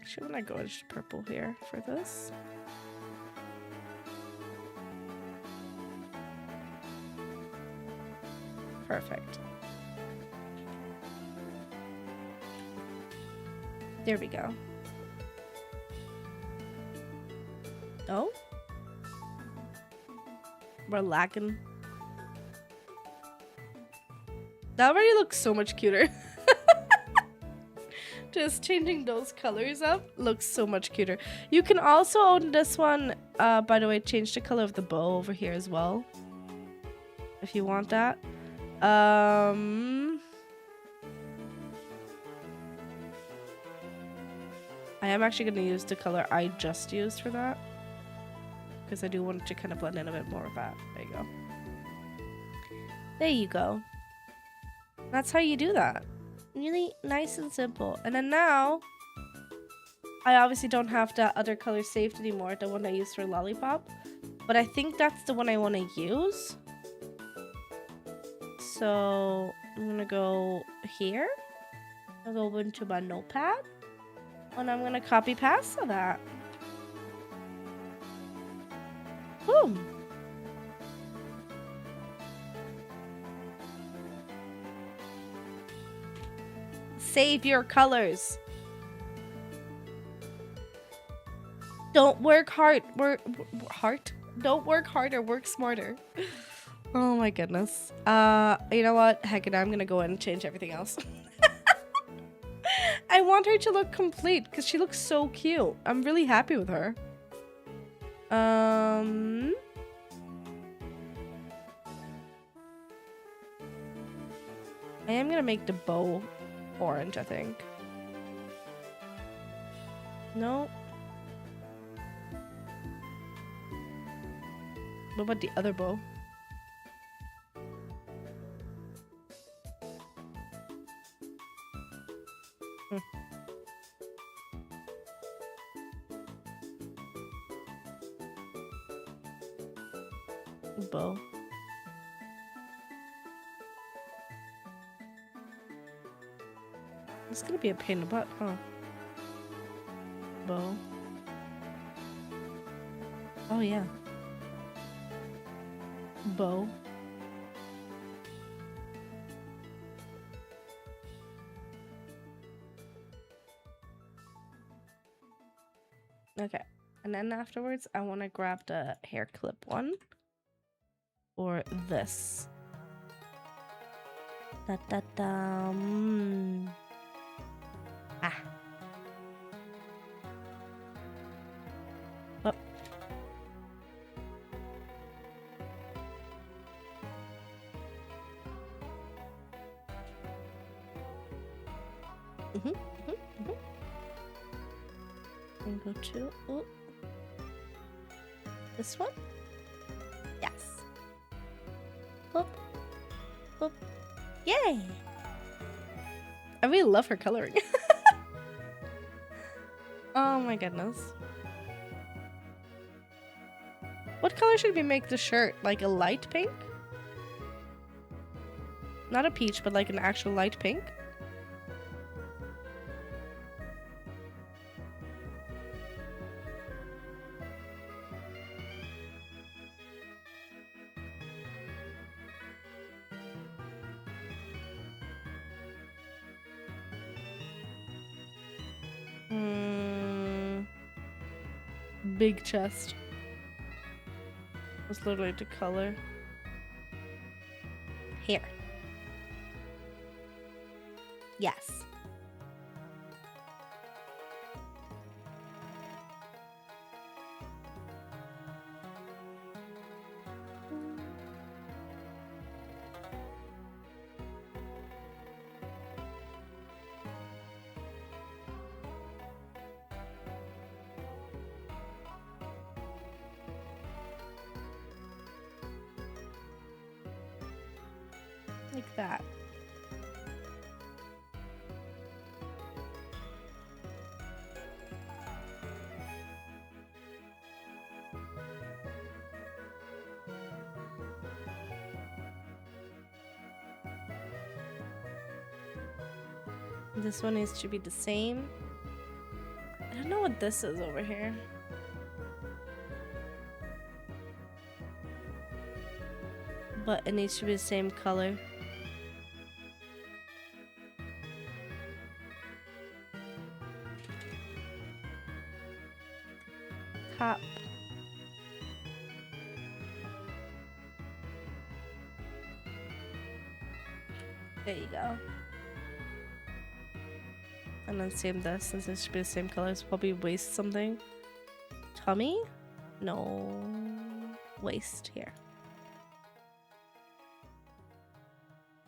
Shouldn't I go just purple here for this? Perfect. There we go. Oh? We're lagging. That already looks so much cuter. Just changing those colors up looks so much cuter. You can also own this one, by the way, change the color of the bow over here as well. If you want that. I am actually going to use the color I just used for that. Because I do want it to kind of blend in a bit more with that. There you go. There you go. That's how you do that. Really nice and simple. And then now, I obviously don't have that other color saved anymore, the one I used for Lollipop. But I think that's the one I want to use. So I'm going to go here. I'll go into my notepad. And I'm going to copy paste that. Boom. Save your colors. Don't work hard. Don't work harder, work smarter. Oh my goodness. You know what? Heck it, I'm gonna go in and change everything else. I want her to look complete because she looks so cute. I'm really happy with her. I am gonna make the bow orange, I think. No. What about the other bow? Bow. It's gonna be a pain in the butt, huh? Bow. Oh yeah. Bow. Okay, and then afterwards I want to grab the hair clip one. Or this. Da da da. Ah. Oh. And go to this one. Yes. Boop. Boop. Yay! I really love her coloring. Oh my goodness. What color should we make the shirt? Like a light pink? Not a peach, but like an actual light pink? Big chest. That's literally the color. Here. Yes. Like that. This one needs to be the same. I don't know what this is over here. But it needs to be the same color. Top. There you go. And then same this, since it should be the same color. It's probably waist something. Tummy? No. Waist here.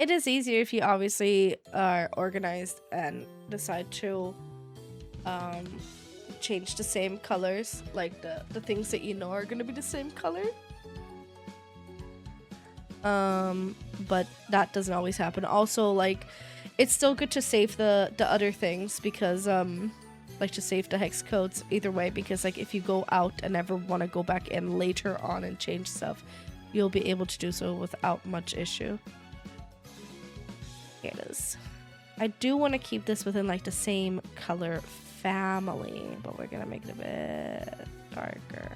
It is easier if you obviously are organized and decide to change the same colors, like the things that you know are going to be the same color. But that doesn't always happen. Also, like, it's still good to save the other things because like to save the hex codes either way, because like if you go out and ever want to go back in later on and change stuff, you'll be able to do so without much issue. Here it is. I do want to keep this within like the same color family, but we're gonna make it a bit darker.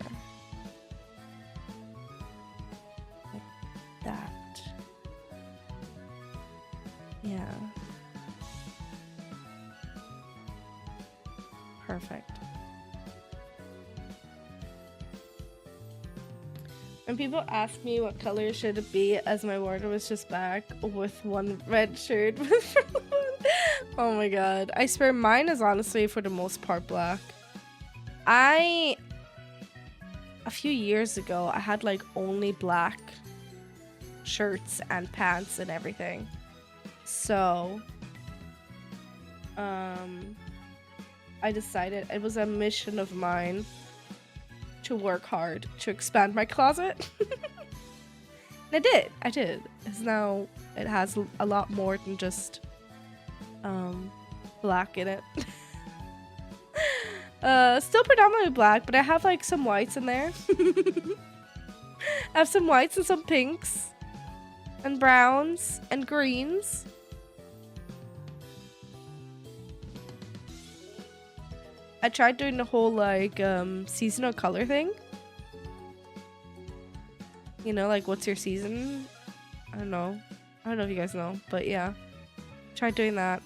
Like that. Yeah. Perfect. When people ask me what color should it be, as my wardrobe is just back with one red shirt. Oh my god. I swear mine is honestly for the most part black. A few years ago, I had like only black shirts and pants and everything. So, I decided it was a mission of mine to work hard to expand my closet. And I did. It's now, it has a lot more than just black in it. Still predominantly black, but I have like some whites in there. I have some whites and some pinks and browns and greens. I tried doing the whole like seasonal color thing. You know, like what's your season? I don't know if you guys know, but yeah. Tried doing that.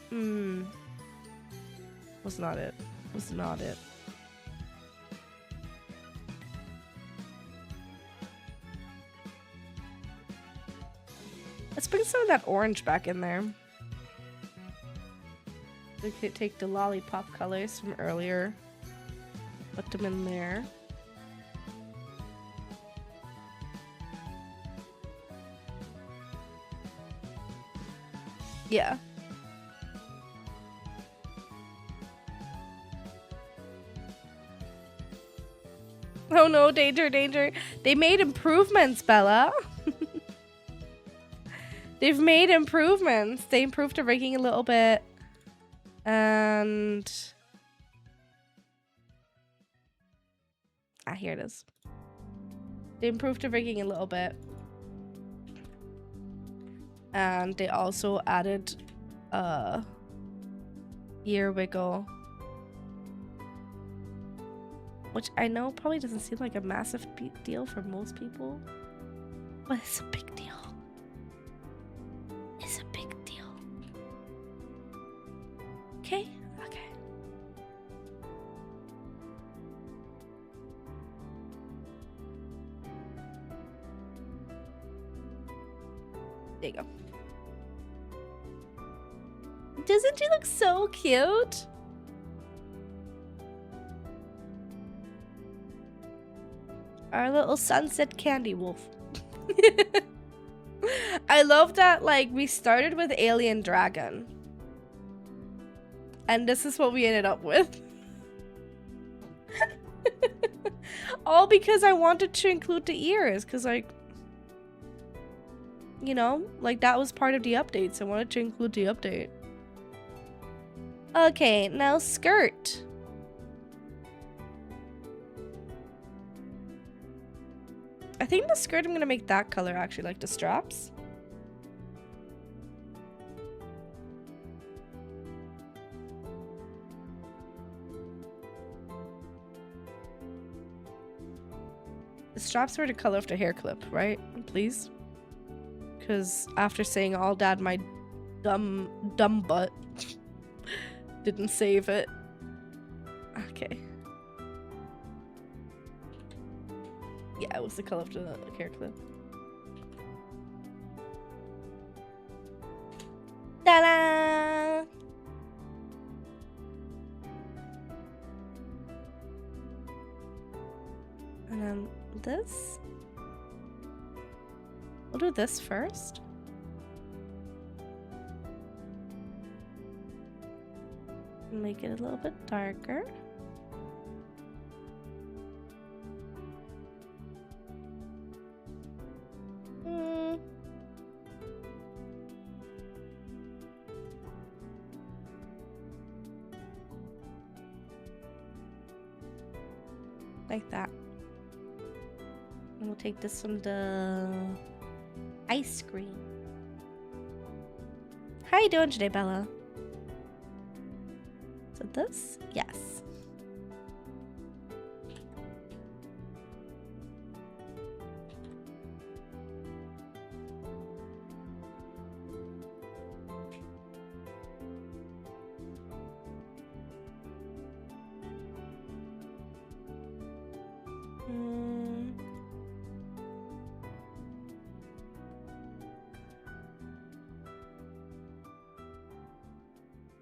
Was not it. Was not it. Let's bring some of that orange back in there. We could take the lollipop colors from earlier, put them in there. Yeah. Oh no, danger, danger. They made improvements, Bella. They've made improvements. They improved the rigging a little bit. And here it is. They improved the rigging a little bit. And they also added ear wiggle. Which I know probably doesn't seem like a massive deal for most people. But it's a big deal. It's a big deal. Okay? Okay. There you go. Doesn't she look so cute? Our little sunset candy wolf. I love that, like, we started with alien dragon. And this is what we ended up with. All because I wanted to include the ears, because, like, you know, like, that was part of the updates. I wanted to include the update. Okay, now skirt. I think the skirt, I'm gonna make that color, actually, like the straps. The straps were the color of the hair clip, right? Please? Because after saying all that, my dumb butt didn't save it. Okay. Yeah, it was the color of the hair clip. Ta-da! And then this. We'll do this first. Make it a little bit darker. Like that. And we'll take this from the ice cream. How you doing today, Bella? So this? Yes. Mm.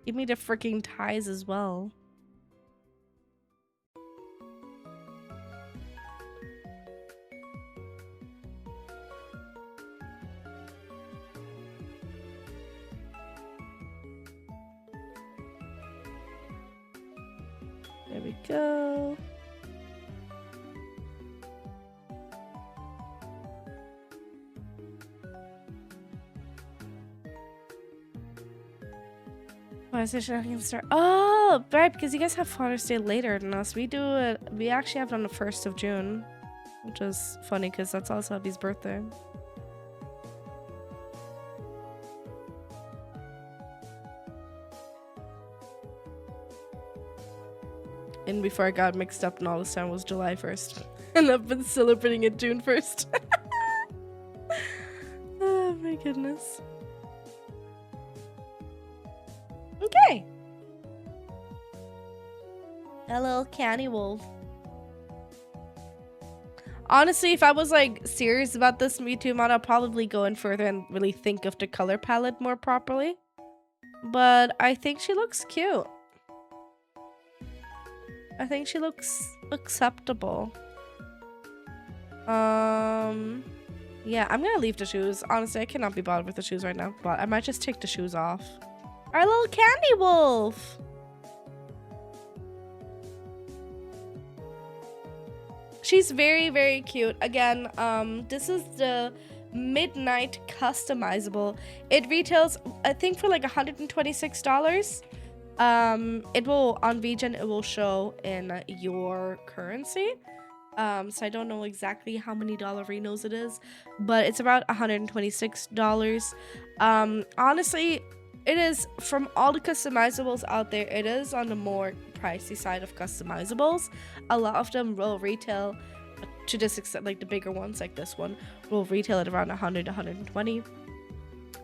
Give me the freaking ties as well. There we go. Why is it showing start? Oh, right, because you guys have Father's Day later than us. We do it. We actually have it on the 1st of June, which is funny because that's also Abby's birthday. And before I got mixed up and all this time was July 1st. And I've been celebrating it June 1st. Oh my goodness. Okay. A little candy wolf. Honestly, if I was like serious about this Mewtwo mod, I'll probably go in further and really think of the color palette more properly. But I think she looks cute. I think she looks acceptable. Yeah, I'm gonna leave the shoes. Honestly, I cannot be bothered with the shoes right now. But I might just take the shoes off. Our little candy wolf. She's very, very cute. Again, this is the Midnight Customizable. It retails, I think, for like $126. It will, on VGen, it will show in your currency. So I don't know exactly how many dollarinos it is, but it's about $126. Honestly, it is, from all the customizables out there, it is on the more pricey side of customizables. A lot of them will retail, to this extent, like the bigger ones like this one will retail at around 100 120.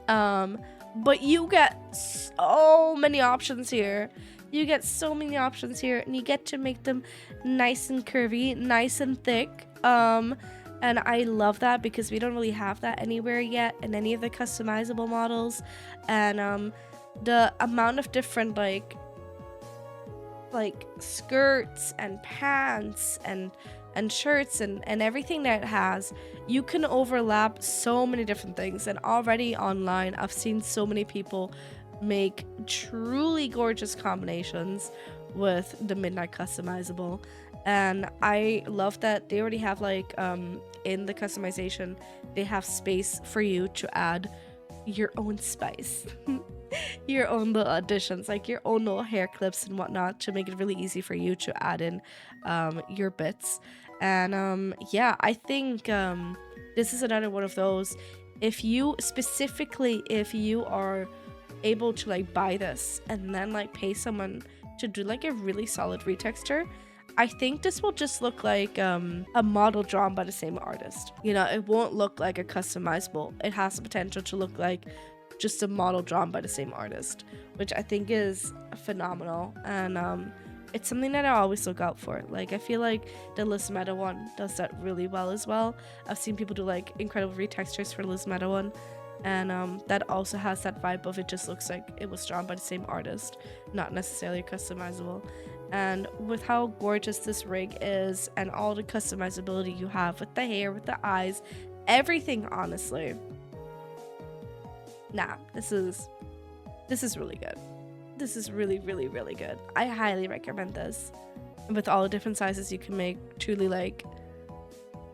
But you get so many options here. You get so many options here, and you get to make them nice and curvy, nice and thick. And I love that because we don't really have that anywhere yet in any of the customizable models. And the amount of different like skirts and pants and shirts and everything that it has, you can overlap so many different things. And already online, I've seen so many people make truly gorgeous combinations with the Midnight Customizable. And I love that they already have like in the customization, they have space for you to add your own spice. Your own little additions, like your own little hair clips and whatnot, to make it really easy for you to add in your bits. And yeah, I think this is another one of those. If you are able to like buy this and then like pay someone to do like a really solid retexture, I think this will just look like a model drawn by the same artist. You know, it won't look like a customizable. It has the potential to look like just a model drawn by the same artist, which I think is phenomenal. And it's something that I always look out for. Like, I feel like the Liz Meta one does that really well as well. I've seen people do like incredible retextures for Liz Meta one, and that also has that vibe of it just looks like it was drawn by the same artist, not necessarily customizable. And with how gorgeous this rig is and all the customizability you have with the hair, with the eyes, everything, honestly. Nah, this is really good. This is really, really, really good. I highly recommend this. And with all the different sizes you can make, truly, like,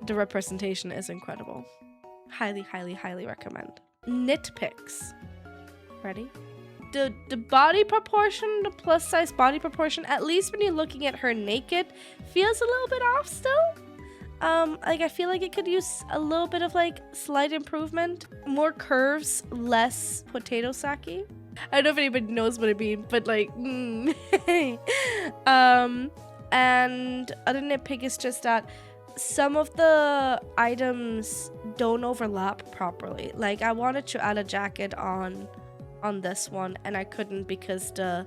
the representation is incredible. Highly, highly, highly recommend. Nitpicks. Ready? The body proportion, the plus size body proportion, at least when you're looking at her naked, feels a little bit off still. Like, I feel like it could use a little bit of like slight improvement. More curves, less potato sake. I don't know if anybody knows what I mean, but like, and other nitpick is just that some of the items don't overlap properly. Like, I wanted to add a jacket on this one and I couldn't because the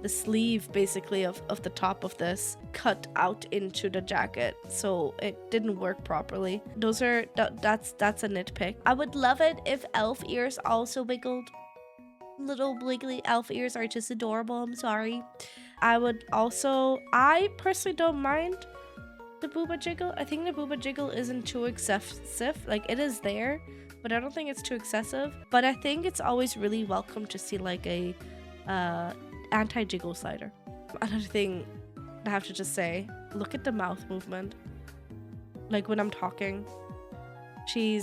sleeve basically of the top of this cut out into the jacket, so it didn't work properly. Those are that's a nitpick. I would love it if elf ears also wiggled. Little wiggly elf ears are just adorable. I'm sorry. I personally don't mind the booba jiggle. I think the booba jiggle isn't too excessive. Like, it is there, but I don't think it's too excessive. But I think it's always really welcome to see like a anti-jiggle slider. Another thing I have to just say, look at the mouth movement. Like, when I'm talking, she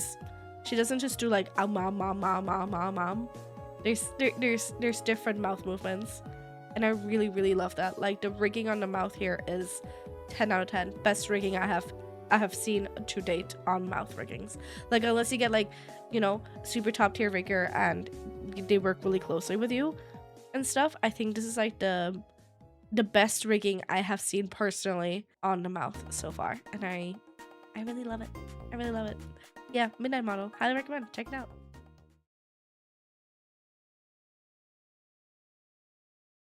doesn't just do like mom. There's different mouth movements, and I really love that. Like, the rigging on the mouth here is 10 out of 10. Best rigging I have seen to date on mouth riggings. Like, unless you get like, you know, super top tier rigger and they work really closely with you and stuff, I think this is like the best rigging I have seen personally on the mouth so far, and I really love it. I really love it. Yeah, Midnight model, highly recommend. Check it out.